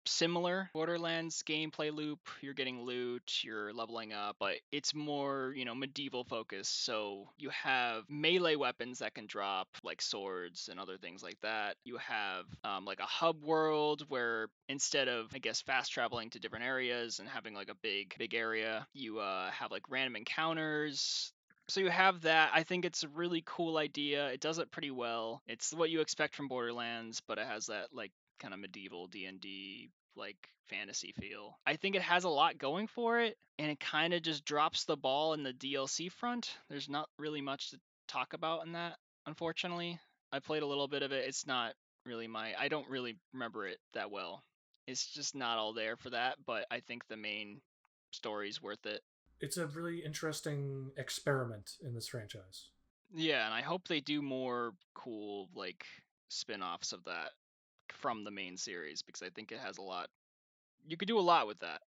Speaker 4: similar Borderlands gameplay loop. You're getting loot, you're leveling up, but it's more, medieval focused. So you have melee weapons that can drop, like swords and other things like that. You have like a hub world where instead of, I guess, fast traveling to different areas and having like a big area, you have like random encounters. So you have that. I think it's a really cool idea. It does it pretty well. It's what you expect from Borderlands, but it has that like kind of medieval D&D like fantasy feel. I think it has a lot going for it, and it kind of just drops the ball in the DLC front. There's not really much to talk about in that, unfortunately. I played a little bit of it. It's not really I don't really remember it that well. It's just not all there for that, but I think the main story's worth it.
Speaker 2: It's a really interesting experiment in this franchise.
Speaker 4: Yeah, and I hope they do more cool, like, spin-offs of that from the main series, because I think it has a lot. You could do a lot with that.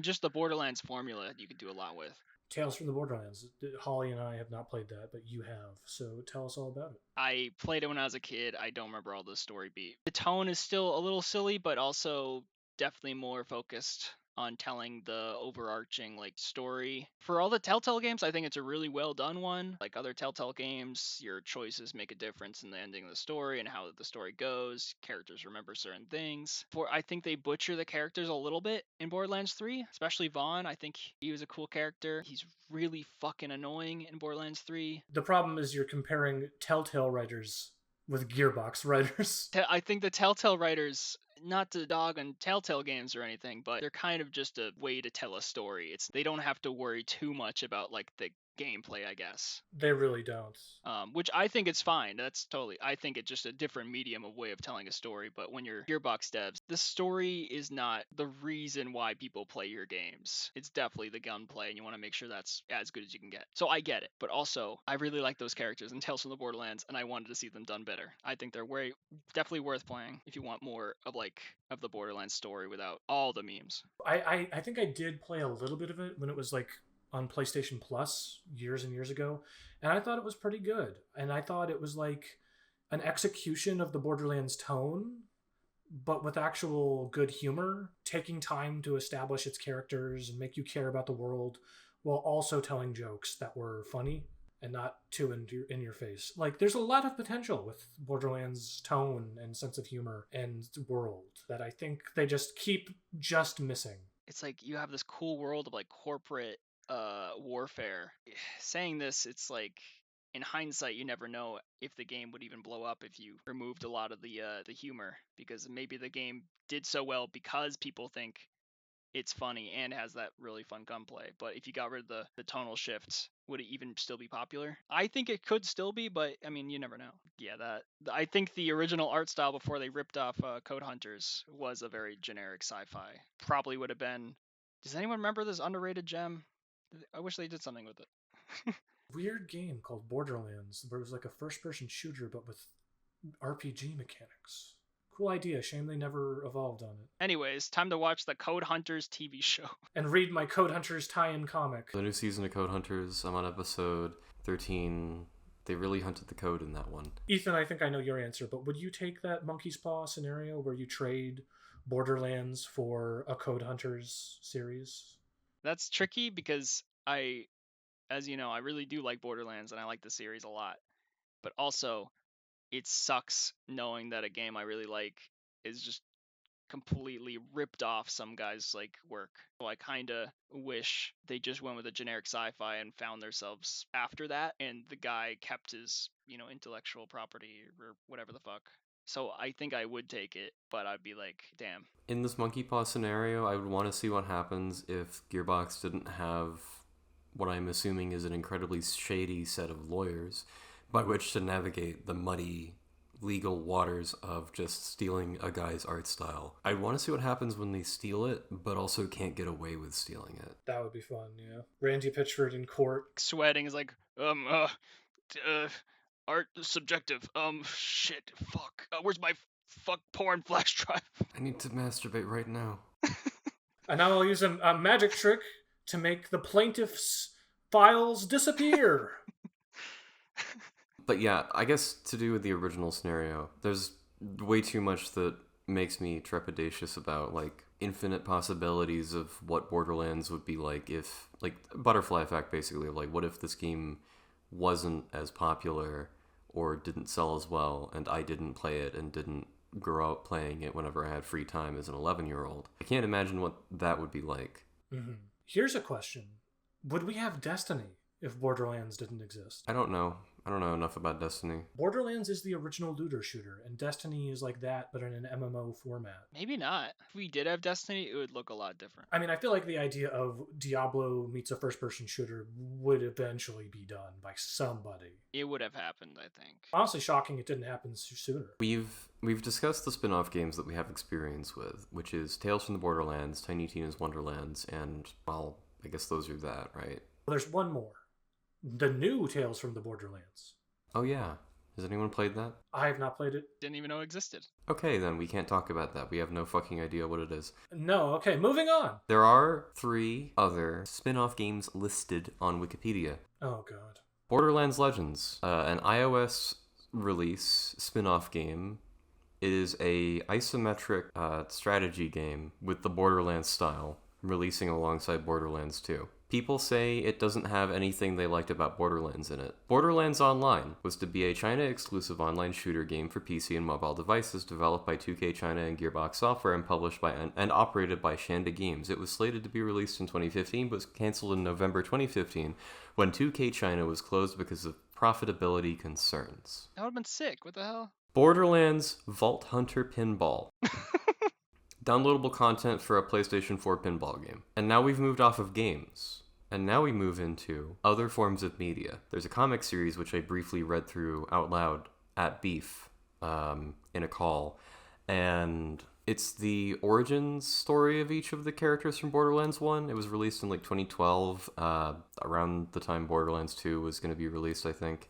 Speaker 4: Just the Borderlands formula, you could do a lot with.
Speaker 2: Tales from the Borderlands. Holly and I have not played that, but you have. So tell us all about it.
Speaker 4: I played it when I was a kid. I don't remember all the story beat. The tone is still a little silly, but also definitely more focused on telling the overarching story. For all the Telltale games, I think it's a really well done one. Like other Telltale games, your choices make a difference in the ending of the story and how the story goes. Characters remember certain things. I think they butcher the characters a little bit in Borderlands 3, especially Vaughn. I think he was a cool character. He's really fucking annoying in Borderlands 3.
Speaker 2: The problem is you're comparing Telltale writers with Gearbox writers.
Speaker 4: I think the Telltale writers, not to dog on Telltale games or anything, but they're kind of just a way to tell a story. They don't have to worry too much about the gameplay, I guess.
Speaker 2: They really don't.
Speaker 4: Which I think it's fine. I think it's just a different medium of way of telling a story. But when you're Gearbox devs, the story is not the reason why people play your games. It's definitely the gunplay, and you want to make sure that's as good as you can get. So I get it. But also, I really like those characters in Tales from the Borderlands, and I wanted to see them done better. I think they're definitely worth playing if you want more of the Borderlands story without all the memes.
Speaker 2: I think I did play a little bit of it when it was on PlayStation Plus years and years ago, and I thought it was pretty good. And I thought it was an execution of the Borderlands tone, but with actual good humor, taking time to establish its characters and make you care about the world while also telling jokes that were funny and not too in your face. There's a lot of potential with Borderlands tone and sense of humor and world that I think they just keep missing.
Speaker 4: It's you have this cool world of corporate warfare. Saying this, it's in hindsight, you never know if the game would even blow up if you removed a lot of the humor, because maybe the game did so well because people think it's funny and has that really fun gunplay. But if you got rid of the tonal shifts, would it even still be popular? I think it could still be, but you never know. Yeah, I think the original art style before they ripped off Code Hunters was a very generic sci-fi. Probably would have been. Does anyone remember this underrated gem? I wish they did something with it.
Speaker 2: Weird game called Borderlands, where it was a first-person shooter but with RPG mechanics. Cool idea. Shame they never evolved on it.
Speaker 4: Anyways, time to watch the Code Hunters TV show.
Speaker 2: And read my Code Hunters tie-in comic.
Speaker 5: The new season of Code Hunters, I'm on episode 13. They really hunted the code in that one.
Speaker 2: Ethan, I think I know your answer, but would you take that monkey's paw scenario where you trade Borderlands for a Code Hunters series?
Speaker 4: That's tricky because as you know, I really do like Borderlands and I like the series a lot. But also, it sucks knowing that a game I really like is just completely ripped off some guy's work. So I kind of wish they just went with a generic sci-fi and found themselves after that, and the guy kept his, intellectual property or whatever the fuck. So I think I would take it, but I'd be damn.
Speaker 5: In this monkey paw scenario, I would want to see what happens if Gearbox didn't have what I'm assuming is an incredibly shady set of lawyers by which to navigate the muddy legal waters of just stealing a guy's art style. I want to see what happens when they steal it, but also can't get away with stealing it.
Speaker 2: That would be fun, yeah. Randy Pitchford in court.
Speaker 4: Sweating is art subjective. Shit, fuck. Where's my fuck porn flash drive?
Speaker 5: I need to masturbate right now.
Speaker 2: And now I'll use a magic trick to make the plaintiff's files disappear.
Speaker 5: But yeah, I guess to do with the original scenario, there's way too much that makes me trepidatious about infinite possibilities of what Borderlands would be if butterfly effect basically, what if this game wasn't as popular or didn't sell as well and I didn't play it and didn't grow up playing it whenever I had free time as an 11-year-old. I can't imagine what that would be like.
Speaker 2: Mm-hmm. Here's a question. Would we have Destiny if Borderlands didn't exist.
Speaker 5: I don't know. I don't know enough about Destiny.
Speaker 2: Borderlands is the original looter shooter, and Destiny is like that, but in an MMO format.
Speaker 4: Maybe not. If we did have Destiny, it would look a lot different.
Speaker 2: I mean, I feel like the idea of Diablo meets a first-person shooter would eventually be done by somebody.
Speaker 4: It would have happened, I think.
Speaker 2: Honestly, shocking it didn't happen sooner.
Speaker 5: We've discussed the spin-off games that we have experience with, which is Tales from the Borderlands, Tiny Tina's Wonderlands, and, well, I guess those are that, right?
Speaker 2: Well, there's one more. The new Tales from the Borderlands.
Speaker 5: Oh yeah. Has anyone played that?
Speaker 2: I have not played it.
Speaker 4: Didn't even know it existed.
Speaker 5: Okay, then we can't talk about that. We have no fucking idea what it is.
Speaker 2: No, okay, moving on.
Speaker 5: There are 3 other spin-off games listed on Wikipedia.
Speaker 2: Oh god.
Speaker 5: Borderlands Legends, an iOS release spin-off game. It is a isometric strategy game with the Borderlands style, releasing alongside Borderlands 2. People say it doesn't have anything they liked about Borderlands in it. Borderlands Online was to be a China-exclusive online shooter game for PC and mobile devices developed by 2K China and Gearbox Software and published by and operated by Shanda Games. It was slated to be released in 2015 but was cancelled in November 2015 when 2K China was closed because of profitability concerns.
Speaker 4: That would have been sick. What the hell?
Speaker 5: Borderlands Vault Hunter Pinball. Downloadable content for a PlayStation 4 pinball game. And now we've moved off of games. And now we move into other forms of media. There's a comic series which I briefly read through out loud at Beef in a call. And it's the origins story of each of the characters from Borderlands 1. It was released in like 2012, around the time Borderlands 2 was going to be released, I think.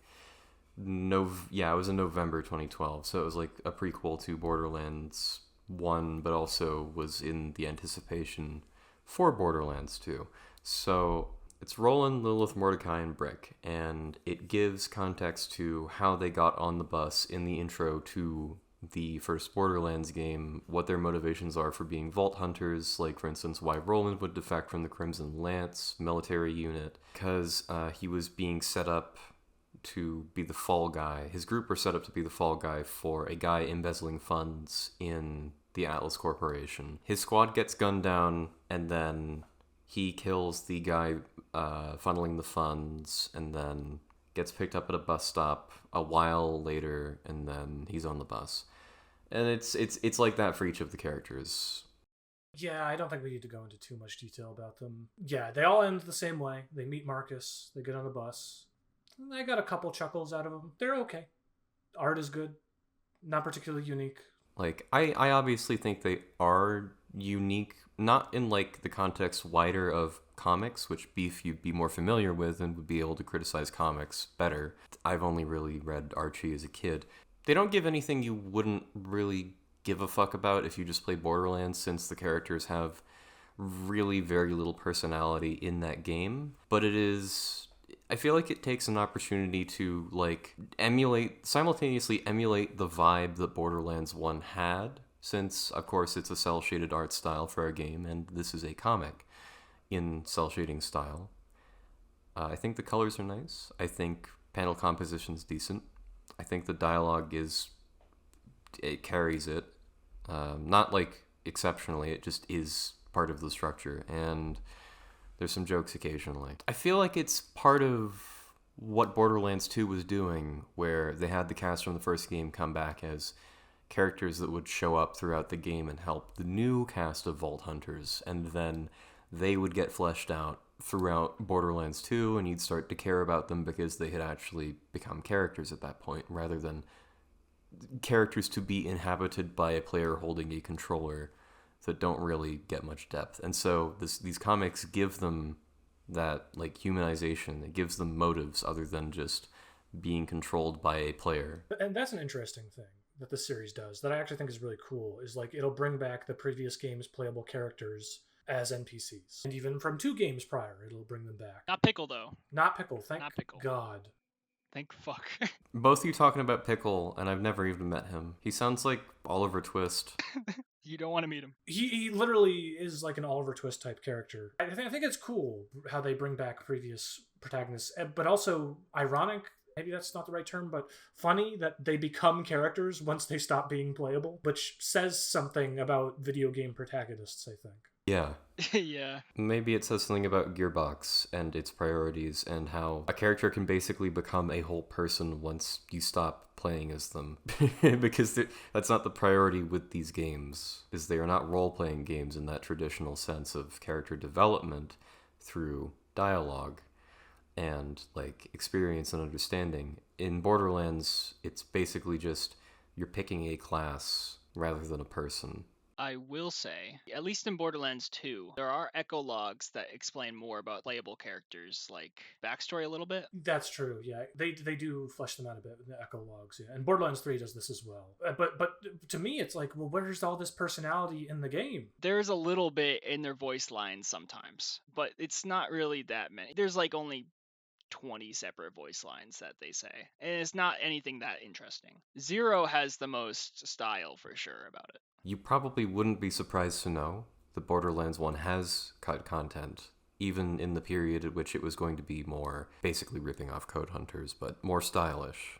Speaker 5: It was in November 2012. So it was like a prequel to Borderlands 1, but also was in the anticipation for Borderlands 2. So it's Roland, Lilith, Mordecai, and Brick, and it gives context to how they got on the bus in the intro to the first Borderlands game, what their motivations are for being Vault Hunters, like for instance why Roland would defect from the Crimson Lance military unit, because he was being set up to be the fall guy. His group were set up to be the fall guy for a guy embezzling funds in the Atlas Corporation. His squad gets gunned down, and then he kills the guy funneling the funds, and then gets picked up at a bus stop a while later, and then he's on the bus. And it's like that for each of the characters.
Speaker 2: Yeah, I don't think we need to go into too much detail about them. Yeah, they all end the same way. They meet Marcus, they get on the bus. I got a couple chuckles out of them. They're okay. Art is good. Not particularly unique.
Speaker 5: Like, I obviously think they are unique, not in, like, the context wider of comics, which Beef you'd be more familiar with and would be able to criticize comics better. I've only really read Archie as a kid. They don't give anything you wouldn't really give a fuck about if you just play Borderlands, since the characters have really very little personality in that game. But I feel like it takes an opportunity to, like, simultaneously emulate the vibe that Borderlands 1 had, since, of course, it's a cel-shaded art style for a game, and this is a comic in cel-shading style. I think the colors are nice. I think panel composition's decent. I think the dialogue it carries it. Not, like, exceptionally, it just is part of the structure, and there's some jokes occasionally. I feel like it's part of what Borderlands 2 was doing, where they had the cast from the first game come back as characters that would show up throughout the game and help the new cast of Vault Hunters, and then they would get fleshed out throughout Borderlands 2, and you'd start to care about them because they had actually become characters at that point, rather than characters to be inhabited by a player holding a controller that don't really get much depth. And so these comics give them that, like, humanization. It gives them motives other than just being controlled by a player.
Speaker 2: And that's an interesting thing that the series does that I actually think is really cool, is, like, it'll bring back the previous game's playable characters as NPCs. And even from 2 games prior, it'll bring them back.
Speaker 4: Not Pickle, though.
Speaker 2: Not Pickle, thank
Speaker 4: Not Pickle.
Speaker 2: God.
Speaker 4: Thank fuck.
Speaker 5: Both of you talking about Pickle, and I've never even met him. He sounds like Oliver Twist.
Speaker 4: You don't want to meet him.
Speaker 2: He literally is like an Oliver Twist type character. I think it's cool how they bring back previous protagonists, but also ironic, maybe that's not the right term, but funny that they become characters once they stop being playable, which says something about video game protagonists, I think.
Speaker 5: Yeah.
Speaker 4: Yeah.
Speaker 5: Maybe it says something about Gearbox and its priorities and how a character can basically become a whole person once you stop playing as them. Because that's not the priority with these games, is they are not role-playing games in that traditional sense of character development through dialogue and like experience and understanding. In Borderlands, it's basically just you're picking a class rather than a person.
Speaker 4: I will say, at least in Borderlands 2, there are echo logs that explain more about playable characters, like backstory a little bit.
Speaker 2: That's true, yeah. They do flesh them out a bit in the echo logs, yeah. And Borderlands 3 does this as well. But to me, it's like, well, where's all this personality in the game?
Speaker 4: There's a little bit in their voice lines sometimes, but it's not really that many. There's like only 20 separate voice lines that they say, and it's not anything that interesting. Zero has the most style for sure about it.
Speaker 5: You probably wouldn't be surprised to know that Borderlands 1 has cut content, even in the period at which it was going to be more basically ripping off Code Hunters, but more stylish,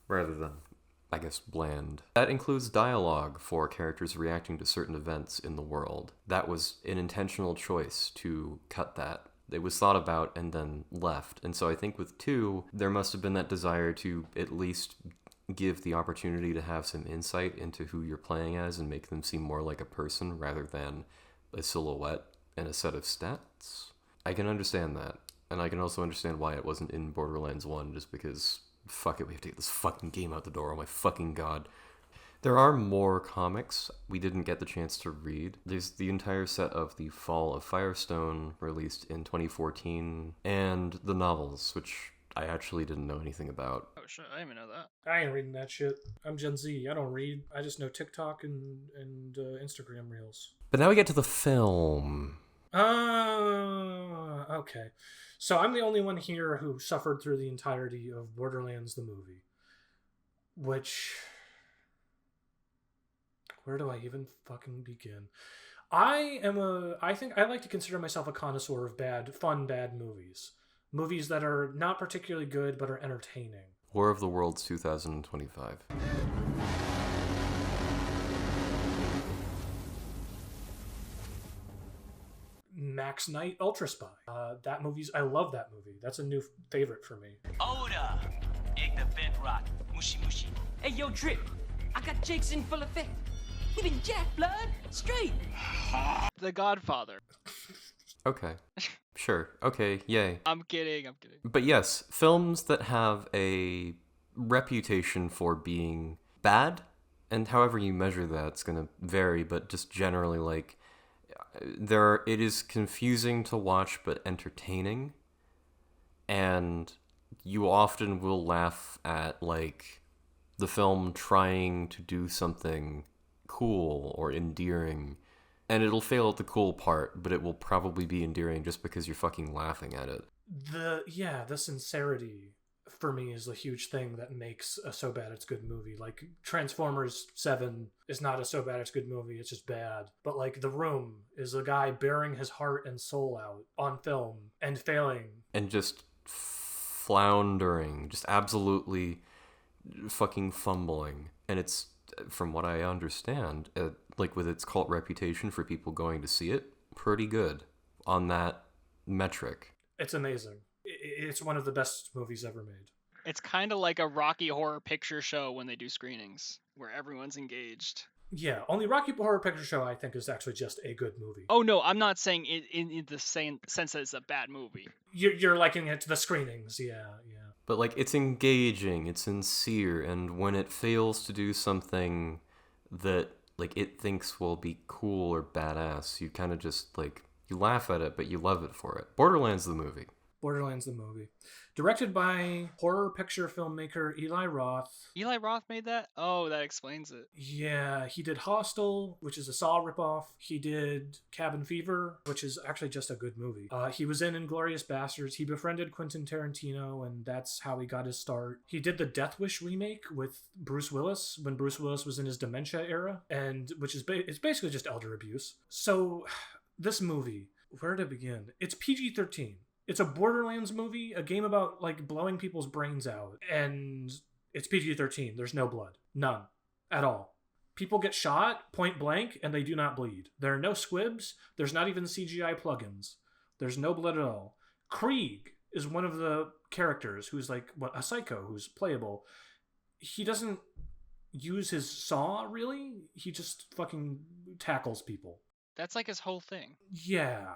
Speaker 5: rather than, I guess, bland. That includes dialogue for characters reacting to certain events in the world. That was an intentional choice to cut that. It was thought about and then left. And so I think with 2, there must have been that desire to at least give the opportunity to have some insight into who you're playing as and make them seem more like a person rather than a silhouette and a set of stats. I can understand that. And I can also understand why it wasn't in Borderlands 1, just because, fuck it, we have to get this fucking game out the door, oh my fucking god. There are more comics we didn't get the chance to read. There's the entire set of The Fall of Firestone, released in 2014, and the novels, which I actually didn't know anything about.
Speaker 4: Oh shit, I didn't even know that.
Speaker 2: I ain't reading that shit. I'm Gen Z. I don't read. I just know TikTok and Instagram Reels.
Speaker 5: But now we get to the film.
Speaker 2: Okay. So I'm the only one here who suffered through the entirety of Borderlands the movie. Which... where do I even fucking begin? I think I like to consider myself a connoisseur of fun bad movies. Movies that are not particularly good, but are entertaining.
Speaker 5: War of the Worlds 2025.
Speaker 2: Max Knight Ultra Spy. I love that movie. That's a new favorite for me.
Speaker 13: Order! Egg the bedrock. Mushy mushy. Hey, yo, Drip. I got Jake's in full effect. We been jack blood. Straight.
Speaker 4: The Godfather.
Speaker 5: Okay. Sure. Okay, yay.
Speaker 4: I'm kidding.
Speaker 5: But yes, films that have a reputation for being bad, and however you measure that, it's going to vary, but just generally, like, it is confusing to watch, but entertaining, and you often will laugh at, like, the film trying to do something cool or endearing, and it'll fail at the cool part, but it will probably be endearing just because you're fucking laughing at it.
Speaker 2: The sincerity for me is a huge thing that makes a So Bad It's Good movie. Like, Transformers 7 is not a So Bad It's Good movie, it's just bad. But, like, The Room is a guy bearing his heart and soul out on film and failing.
Speaker 5: And just floundering, just absolutely fucking fumbling. And it's, from what I understand, like with its cult reputation for people going to see it, pretty good on that metric.
Speaker 2: It's amazing. It's one of the best movies ever made.
Speaker 4: It's kind of like a Rocky Horror Picture Show when they do screenings, where everyone's engaged.
Speaker 2: Yeah, only Rocky Horror Picture Show, I think, is actually just a good movie.
Speaker 4: Oh, no, I'm not saying it in the same sense that it's a bad movie.
Speaker 2: You're likening it to the screenings, yeah.
Speaker 5: But, like, it's engaging, it's sincere, and when it fails to do something that, like, it thinks will be cool or badass, you kind of just, like, you laugh at it, but you love it for it. Borderlands the movie.
Speaker 2: Borderlands the movie. Directed by horror picture filmmaker Eli Roth.
Speaker 4: Eli Roth made that? Oh, that explains it.
Speaker 2: Yeah, he did Hostel, which is a Saw ripoff. He did Cabin Fever, which is actually just a good movie. He was in Inglourious Basterds. He befriended Quentin Tarantino, and that's how he got his start. He did the Death Wish remake with Bruce Willis, when Bruce Willis was in his dementia era, and which is it's basically just elder abuse. So, this movie, where to begin? It's PG-13. It's a Borderlands movie, a game about, like, blowing people's brains out. And it's PG-13. There's no blood. None. At all. People get shot point blank and they do not bleed. There are no squibs. There's not even CGI plugins. There's no blood at all. Krieg is one of the characters who's like a psycho who's playable. He doesn't use his saw, really. He just fucking tackles people.
Speaker 4: That's like his whole thing.
Speaker 2: Yeah.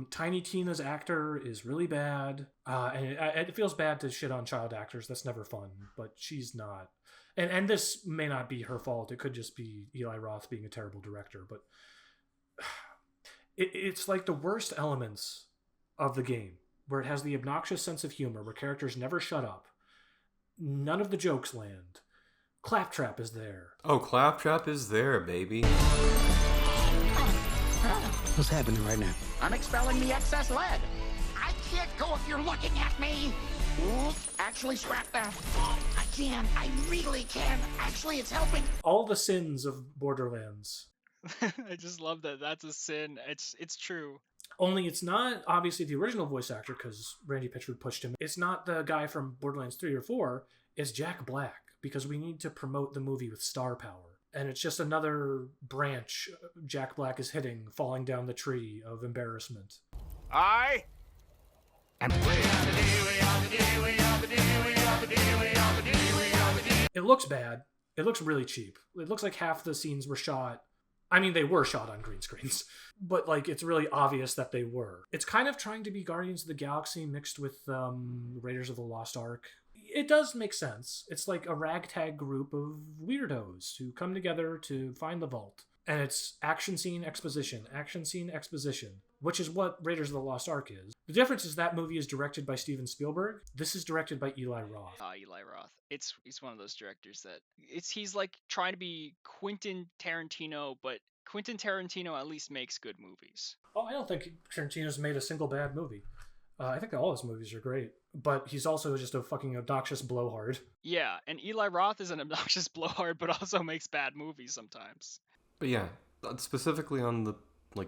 Speaker 2: Tiny Tina's actor is really bad. And it feels bad to shit on child actors. That's never fun, but she's not. And this may not be her fault. It could just be Eli Roth being a terrible director, but it's like the worst elements of the game, where it has the obnoxious sense of humor, where characters never shut up. None of the jokes land. Claptrap is there.
Speaker 5: Oh, Claptrap is there, baby.
Speaker 10: What's happening right now?
Speaker 8: I'm expelling the excess lead. I can't go if you're looking at me. Ooh, actually, scrap that. I can. I really can. Actually, it's helping.
Speaker 2: All the sins of Borderlands.
Speaker 4: I just love that. That's a sin. It's true.
Speaker 2: Only it's not obviously the original voice actor, because Randy Pitchford pushed him. It's not the guy from Borderlands 3 or 4. It's Jack Black, because we need to promote the movie with star power. And it's just another branch Jack Black is hitting, falling down the tree of embarrassment.
Speaker 8: I am
Speaker 2: It looks bad. It looks really cheap. It looks like half the scenes were shot. I mean, they were shot on green screens, but like it's really obvious that they were. It's kind of trying to be Guardians of the Galaxy mixed with Raiders of the Lost Ark. It does make sense. It's like a ragtag group of weirdos who come together to find the vault. And it's action scene exposition, which is what Raiders of the Lost Ark is. The difference is that movie is directed by Steven Spielberg. This is directed by Eli Roth.
Speaker 4: Eli Roth. He's one of those directors that he's like trying to be Quentin Tarantino, but Quentin Tarantino at least makes good movies.
Speaker 2: Oh, I don't think Tarantino's made a single bad movie. I think all his movies are great, but he's also just a fucking obnoxious blowhard.
Speaker 4: Yeah, and Eli Roth is an obnoxious blowhard, but also makes bad movies sometimes.
Speaker 5: But yeah, specifically on the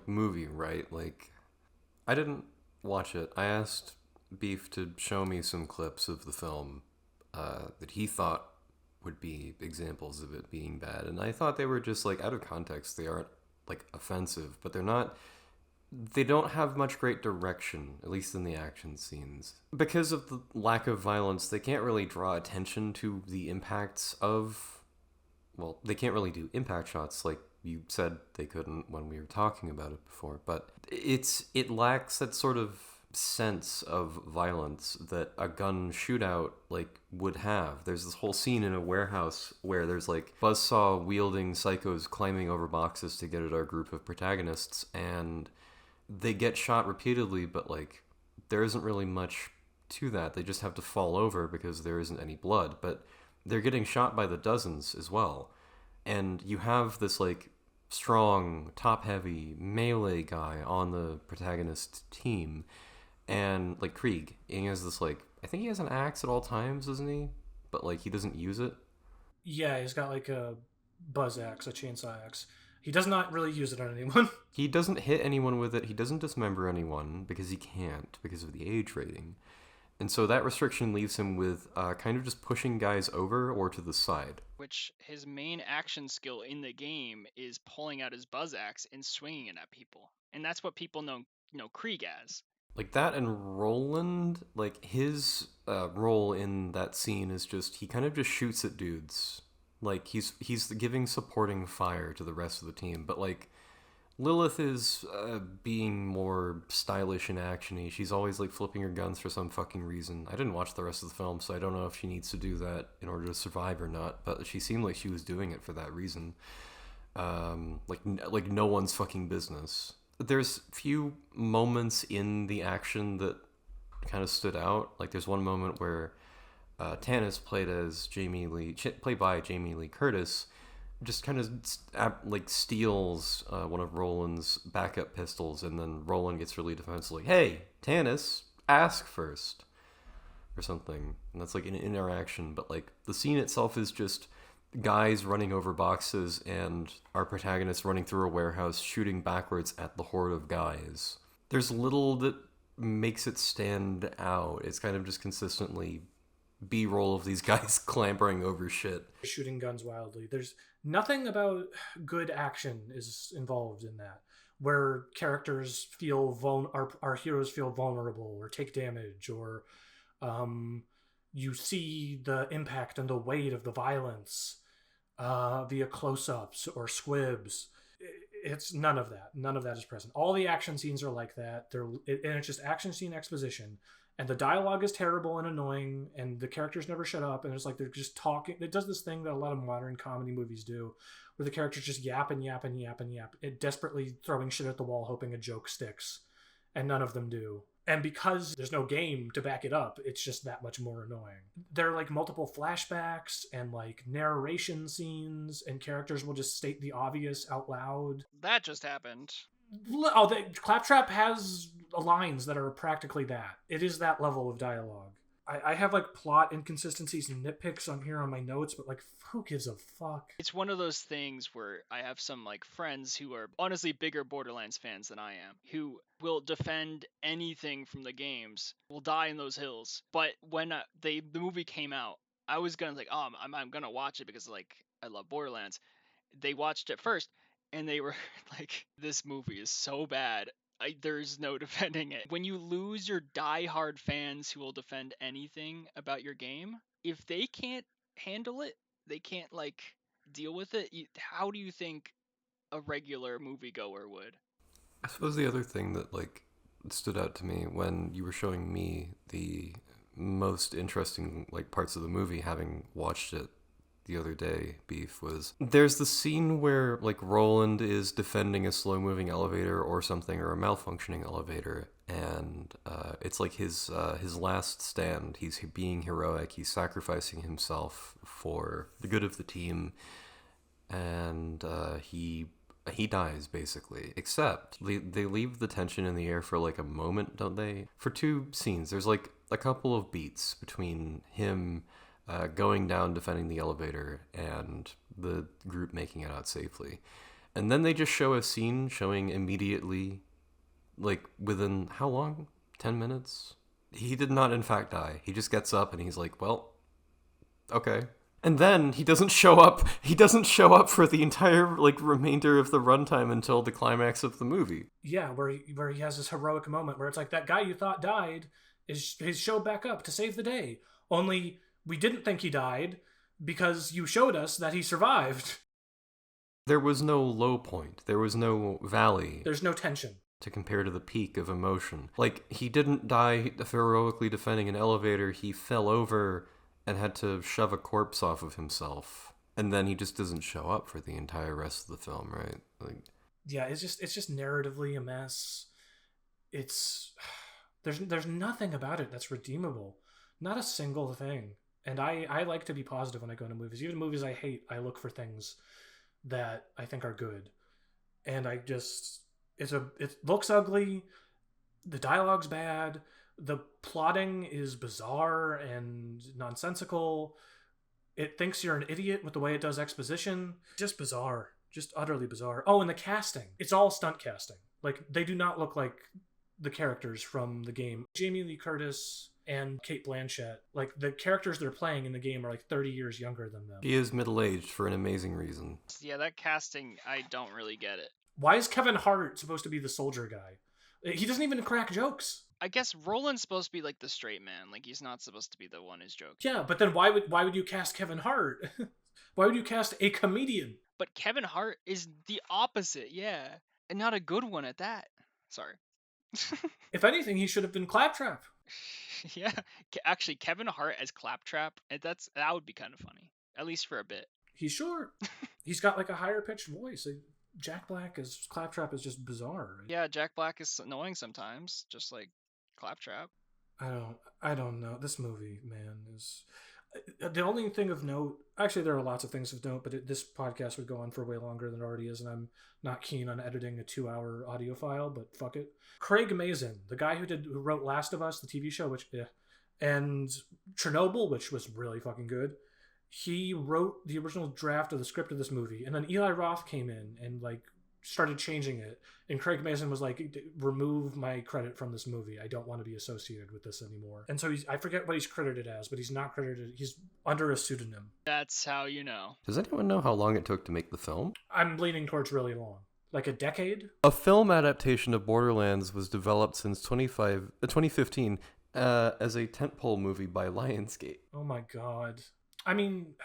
Speaker 5: movie, right? Like, I didn't watch it. I asked Beef to show me some clips of the film that he thought would be examples of it being bad, and I thought they were just like out of context. They aren't like offensive, but they're not. They don't have much great direction, at least in the action scenes. Because of the lack of violence, they can't really draw attention to the impacts of... Well, they can't really do impact shots like you said they couldn't when we were talking about it before. But it lacks that sort of sense of violence that a gun shootout would have. There's this whole scene in a warehouse where there's buzzsaw wielding psychos climbing over boxes to get at our group of protagonists, and they get shot repeatedly, but there isn't really much to that. They just have to fall over because there isn't any blood, but they're getting shot by the dozens as well. And you have this strong, top-heavy melee guy on the protagonist team, and Krieg, he has this I think he has an axe at all times, doesn't he? But he doesn't use it. Yeah,
Speaker 2: he's got a buzz axe, a chainsaw axe. He does not really use it on anyone.
Speaker 5: He doesn't hit anyone with it. He doesn't dismember anyone because he can't, because of the age rating. And so that restriction leaves him with kind of just pushing guys over or to the side.
Speaker 4: Which his main action skill in the game is pulling out his buzz axe and swinging it at people. And that's what people know Krieg as.
Speaker 5: That and Roland, his role in that scene is just, he kind of just shoots at dudes. He's giving supporting fire to the rest of the team, but Lilith is being more stylish and actiony. She's always flipping her guns for some fucking reason. I didn't watch the rest of the film, so I don't know if she needs to do that in order to survive or not, but she seemed like she was doing it for that reason. No one's fucking business. There's few moments in the action that kind of stood out. There's one moment where Tannis, played by Jamie Lee Curtis, just kind of steals one of Roland's backup pistols, and then Roland gets really defensive, hey, Tannis, ask first, or something. And that's an interaction, but the scene itself is just guys running over boxes and our protagonist running through a warehouse shooting backwards at the horde of guys. There's little that makes it stand out. It's kind of just consistently B-roll of these guys clambering over shit.
Speaker 2: Shooting guns wildly. There's nothing about good action is involved in that, where characters feel our heroes feel vulnerable or take damage, or you see the impact and the weight of the violence via close-ups or squibs. It's none of that. None of that is present. All the action scenes are like that. And it's just action scene exposition. And the dialogue is terrible and annoying, and the characters never shut up, and it's like they're just talking. It does this thing that a lot of modern comedy movies do, where the characters just yap, desperately throwing shit at the wall, hoping a joke sticks, and none of them do. And because there's no game to back it up, it's just that much more annoying. There are like multiple flashbacks and like narration scenes, and characters will just state the obvious out loud.
Speaker 4: That just happened.
Speaker 2: Oh, Claptrap has lines that are practically that. It is that level of dialogue. I have like plot inconsistencies and nitpicks on here on my notes, but like, who gives a fuck?
Speaker 4: It's one of those things where I have some like friends who are honestly bigger Borderlands fans than I am, who will defend anything from the games, will die in those hills. But when the movie came out, I was gonna like, oh, I'm gonna watch it because like I love Borderlands. They watched it first, and they were like, this movie is so bad. There's no defending it. When you lose your diehard fans who will defend anything about your game, if they can't handle it, they can't like deal with it, how do you think a regular moviegoer would?
Speaker 5: I suppose the other thing that like stood out to me when you were showing me the most interesting like parts of the movie, having watched it the other day, Beef, was there's the scene where like Roland is defending a slow moving elevator or something, or a malfunctioning elevator, and it's like his last stand. He's being heroic, he's sacrificing himself for the good of the team, and he dies basically, except they leave the tension in the air for like a moment, don't they? For two scenes, there's like a couple of beats between him going down, defending the elevator, and the group making it out safely. And then they just show a scene showing immediately, like within how long? 10 minutes? He did not in fact die. He just gets up and he's like, well, okay. And then he doesn't show up. He doesn't show up for the entire like remainder of the runtime until the climax of the movie.
Speaker 2: Yeah, where he has this heroic moment where it's like, that guy you thought died is showed back up to save the day. Only we didn't think he died because you showed us that he survived.
Speaker 5: There was no low point. There was no valley.
Speaker 2: There's no tension
Speaker 5: to compare to the peak of emotion. Like, he didn't die heroically defending an elevator. He fell over and had to shove a corpse off of himself. And then he just doesn't show up for the entire rest of the film, right? Like,
Speaker 2: yeah, it's just narratively a mess. There's nothing about it that's redeemable. Not a single thing. And I like to be positive when I go into movies. Even movies I hate, I look for things that I think are good. And it looks ugly. The dialogue's bad. The plotting is bizarre and nonsensical. It thinks you're an idiot with the way it does exposition. Just bizarre. Just utterly bizarre. Oh, and the casting. It's all stunt casting. Like, they do not look like the characters from the game. Jamie Lee Curtis and Cate Blanchett, like, the characters they're playing in the game are like 30 years younger than them.
Speaker 5: He is middle-aged for an amazing reason.
Speaker 4: Yeah, that casting, I don't really get it.
Speaker 2: Why is Kevin Hart supposed to be the soldier guy? He doesn't even crack jokes.
Speaker 4: I guess Roland's supposed to be like the straight man. Like, he's not supposed to be the one who's joking.
Speaker 2: Yeah, but then why would you cast Kevin Hart? Why would you cast a comedian?
Speaker 4: But Kevin Hart is the opposite, yeah. And not a good one at that. Sorry.
Speaker 2: If anything, he should have been Claptrap.
Speaker 4: Yeah, actually, Kevin Hart as Claptrap, that would be kind of funny, at least for a bit.
Speaker 2: He's short. He's got like a higher pitched voice. Jack Black as Claptrap is just bizarre. Right?
Speaker 4: Yeah, Jack Black is annoying sometimes, just like Claptrap.
Speaker 2: I don't know. This movie, man, is the only thing of note. Actually, there are lots of things of note, but this podcast would go on for way longer than it already is, and I'm not keen on editing a 2-hour audio file, but fuck it. Craig Mazin, the guy who wrote Last of Us, the TV show, and Chernobyl, which was really fucking good. He wrote the original draft of the script of this movie, and then Eli Roth came in and like started changing it, and Craig Mazin was like, remove my credit from this movie. I don't want to be associated with this anymore. And so I forget what he's credited as, but he's not credited. He's under a pseudonym.
Speaker 4: That's how you know.
Speaker 5: Does anyone know how long it took to make the film?
Speaker 2: I'm leaning towards really long. Like a decade?
Speaker 5: A film adaptation of Borderlands was developed since 2015 as a tentpole movie by Lionsgate.
Speaker 2: Oh my god. I mean,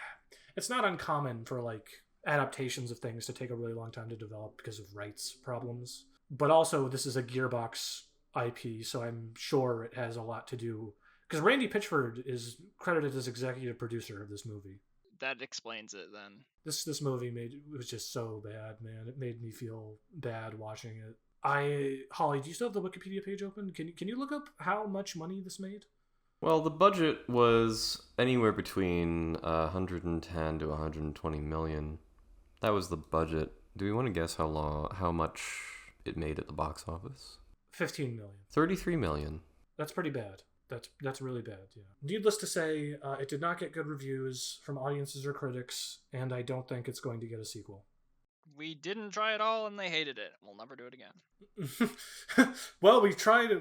Speaker 2: it's not uncommon for like adaptations of things to take a really long time to develop because of rights problems. But also, this is a Gearbox IP, so I'm sure it has a lot to do... Because Randy Pitchford is credited as executive producer of this movie.
Speaker 4: That explains it, then.
Speaker 2: This movie was just so bad, man. It made me feel bad watching it. Holly, do you still have the Wikipedia page open? Can you look up how much money this made?
Speaker 5: Well, the budget was anywhere between 110 to 120 million. That was the budget. Do we want to guess how much it made at the box office?
Speaker 2: 15 million.
Speaker 5: 33 million.
Speaker 2: That's pretty bad. That's really bad, yeah. Needless to say, it did not get good reviews from audiences or critics, and I don't think it's going to get a sequel.
Speaker 4: We didn't try it all, and they hated it. We'll never do it again.
Speaker 2: Well, we've tried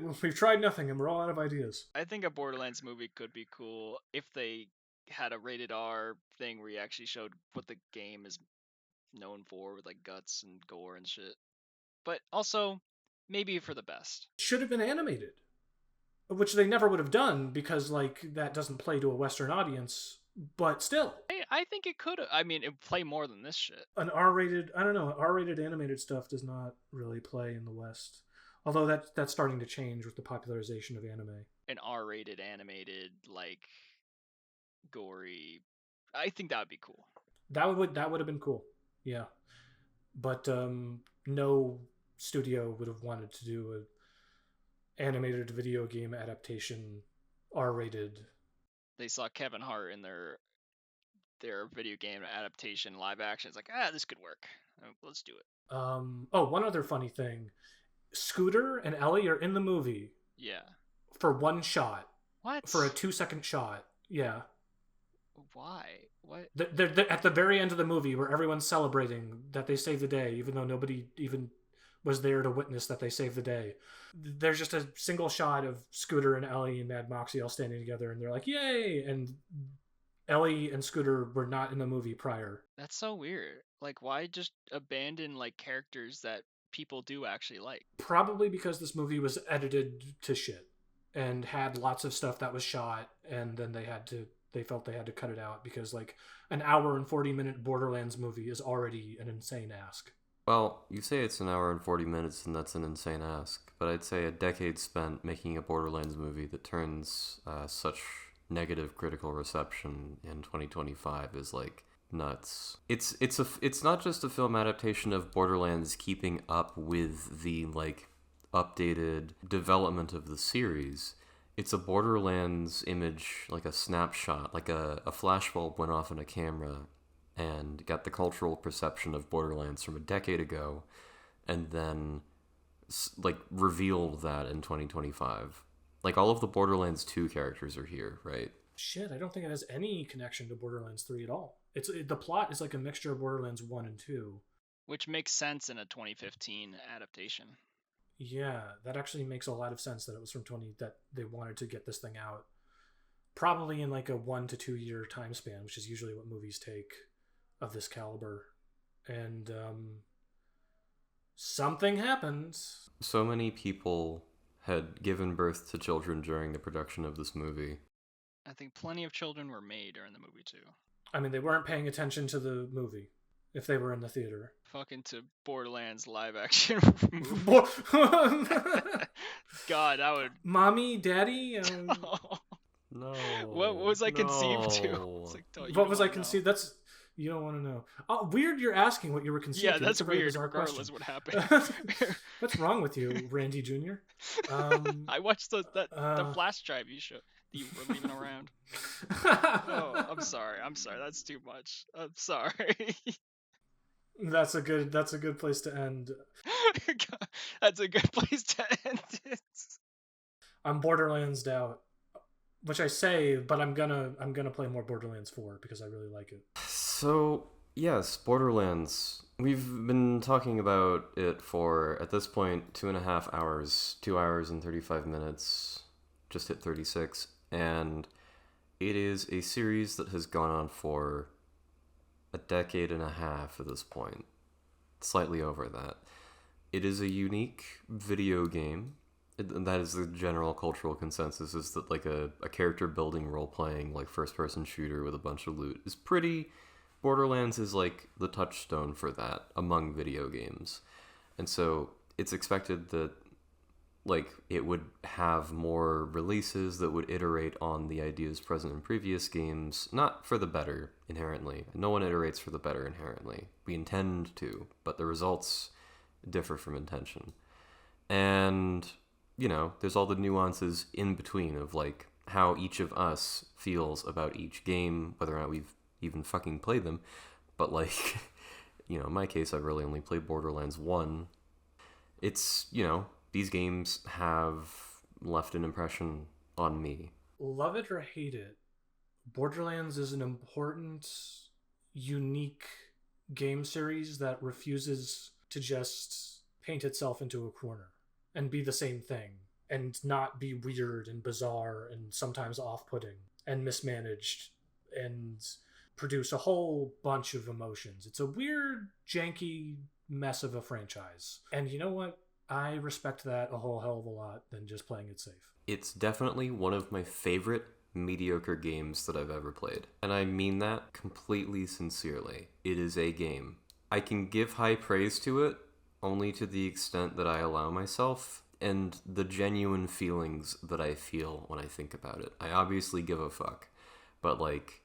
Speaker 2: nothing, and we're all out of ideas.
Speaker 4: I think a Borderlands movie could be cool if they had a rated R thing where you actually showed what the game is known for, with like guts and gore and shit. But also, maybe for the best.
Speaker 2: Should have been animated. Which they never would have done, because like that doesn't play to a Western audience, but still.
Speaker 4: I think it could have. I mean, it would play more than this shit.
Speaker 2: An R-rated, I don't know, R-rated animated stuff does not really play in the West. Although that's starting to change with the popularization of anime.
Speaker 4: An R-rated animated, like, gory, I think that would be cool.
Speaker 2: That would have been cool, yeah. But no studio would have wanted to do a animated video game adaptation, R-rated.
Speaker 4: They saw Kevin Hart in their video game adaptation live action. It's like, this could work. Let's do it.
Speaker 2: One other funny thing. Scooter and Ellie are in the movie.
Speaker 4: Yeah.
Speaker 2: For one shot.
Speaker 4: What?
Speaker 2: For a 2-second shot. Yeah.
Speaker 4: Why? What?
Speaker 2: They're at the very end of the movie where everyone's celebrating that they saved the day, even though nobody even was there to witness that they saved the day. There's just a single shot of Scooter and Ellie and Mad Moxie all standing together, and they're like, yay! And Ellie and Scooter were not in the movie prior.
Speaker 4: That's so weird. Like, why just abandon, like, characters that people do actually like?
Speaker 2: Probably because this movie was edited to shit and had lots of stuff that was shot, and then they felt they had to cut it out because, like, an hour and 40-minute Borderlands movie is already an insane ask.
Speaker 5: Well, you say it's an hour and 40 minutes, and that's an insane ask, but I'd say a decade spent making a Borderlands movie that turns such negative critical reception in 2025 is, like, nuts. It's not just a film adaptation of Borderlands keeping up with the, like, updated development of the series. It's a Borderlands image, like a snapshot, like a flashbulb went off in a camera and got the cultural perception of Borderlands from a decade ago, and then, like, revealed that in 2025. Like, all of the Borderlands 2 characters are here, right?
Speaker 2: Shit, I don't think it has any connection to Borderlands 3 at all. The plot is like a mixture of Borderlands 1 and 2.
Speaker 4: Which makes sense in a 2015 adaptation.
Speaker 2: Yeah, that actually makes a lot of sense that it was from that they wanted to get this thing out. Probably in like a 1 to 2 year time span, which is usually what movies take of this caliber. And something happened.
Speaker 5: So many people had given birth to children during the production of this movie.
Speaker 4: I think plenty of children were made during the movie too.
Speaker 2: I mean, they weren't paying attention to the movie if they were in the theater.
Speaker 4: Fucking to Borderlands live action movie. God, that would...
Speaker 2: Mommy, Daddy?
Speaker 5: No.
Speaker 4: What was I conceived to?
Speaker 2: What was I conceived? That's... You don't want to know. Oh, weird you're asking what you were conceived to.
Speaker 4: Yeah, that's weird, regardless what happened.
Speaker 2: What's wrong with you, Randy Jr.?
Speaker 4: I watched the flash drive you were leaving around. Oh, I'm sorry. That's too much. I'm sorry.
Speaker 2: That's a good place to end.
Speaker 4: That's a good place to end it.
Speaker 2: I'm Borderlands out. Which I say, but I'm gonna play more Borderlands 4 because I really like it.
Speaker 5: So Yes, Borderlands. We've been talking about it for, at this point, 2.5 hours, 2 hours and 35 minutes, just hit 36, and it is a series that has gone on for a decade and a half at this point, slightly over that. It is a unique video game. That is the general cultural consensus, is that like a character building role-playing like first-person shooter with a bunch of loot is pretty... Borderlands is like the touchstone for that among video games. And so it's expected that like it would have more releases that would iterate on the ideas present in previous games, not for the better inherently. No one iterates for the better inherently. We intend to, but the results differ from intention. And, you know, there's all the nuances in between of like how each of us feels about each game, whether or not we've even fucking played them. But like, you know, in my case, I've really only played Borderlands 1. It's, you know, these games have left an impression on me.
Speaker 2: Love it or hate it, Borderlands is an important, unique game series that refuses to just paint itself into a corner and be the same thing and not be weird and bizarre and sometimes off-putting and mismanaged and produce a whole bunch of emotions. It's a weird, janky mess of a franchise. And you know what? I respect that a whole hell of a lot than just playing it safe.
Speaker 5: It's definitely one of my favorite mediocre games that I've ever played. And I mean that completely sincerely. It is a game. I can give high praise to it only to the extent that I allow myself and the genuine feelings that I feel when I think about it. I obviously give a fuck. But like,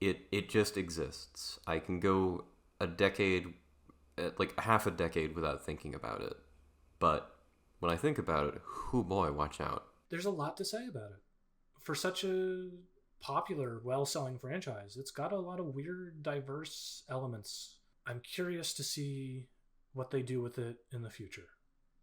Speaker 5: it just exists. I can go a decade, like half a decade without thinking about it. But when I think about it, hoo boy, watch out.
Speaker 2: There's a lot to say about it. For such a popular, well-selling franchise, it's got a lot of weird, diverse elements. I'm curious to see what they do with it in the future.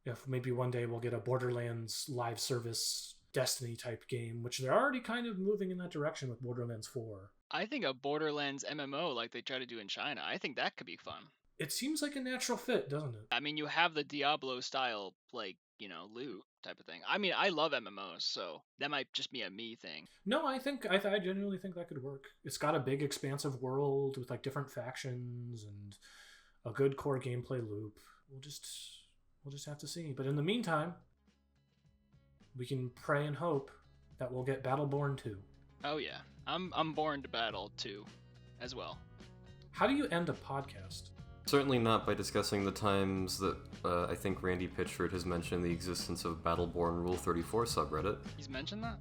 Speaker 2: If maybe one day we'll get a Borderlands live service Destiny type game, which they're already kind of moving in that direction with Borderlands 4.
Speaker 4: I think a Borderlands MMO like they try to do in China, I think that could be fun.
Speaker 2: It seems like a natural fit, doesn't it?
Speaker 4: I mean, you have the Diablo style, like, you know, loot type of thing. I mean, I love MMOs, so that might just be a me thing.
Speaker 2: No, I genuinely think that could work. It's got a big, expansive world with like different factions and a good core gameplay loop. We'll just have to see. But in the meantime, we can pray and hope that we'll get Battleborn 2.
Speaker 4: Oh yeah, I'm born to battle too, as well.
Speaker 2: How do you end a podcast?
Speaker 5: Certainly not by discussing the times that I think Randy Pitchford has mentioned the existence of Battleborn Rule 34 subreddit.
Speaker 4: He's mentioned that?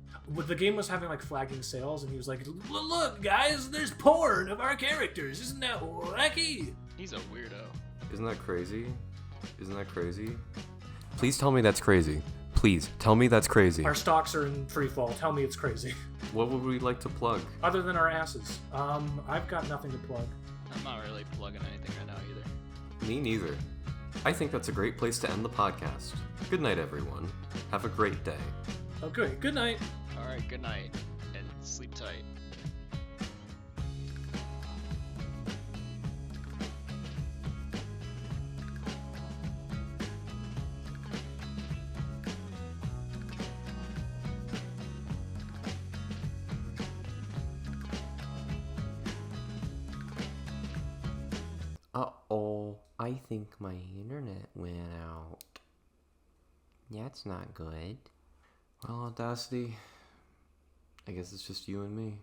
Speaker 2: The game was having like flagging sales, and he was like, "Look, guys, there's porn of our characters. Isn't that wacky?"
Speaker 4: He's a weirdo.
Speaker 5: Isn't that crazy? Isn't that crazy? Please tell me that's crazy. Please, tell me that's crazy.
Speaker 2: Our stocks are in free fall. Tell me it's crazy.
Speaker 5: What would we like to plug?
Speaker 2: Other than our asses. I've got nothing to plug.
Speaker 4: I'm not really plugging anything right now either.
Speaker 5: Me neither. I think that's a great place to end the podcast. Good night, everyone. Have a great day.
Speaker 2: Okay, good night.
Speaker 4: Alright, good night. And sleep tight.
Speaker 5: Uh-oh, I think my internet went out. That's not good. Well, Audacity, I guess it's just you and me.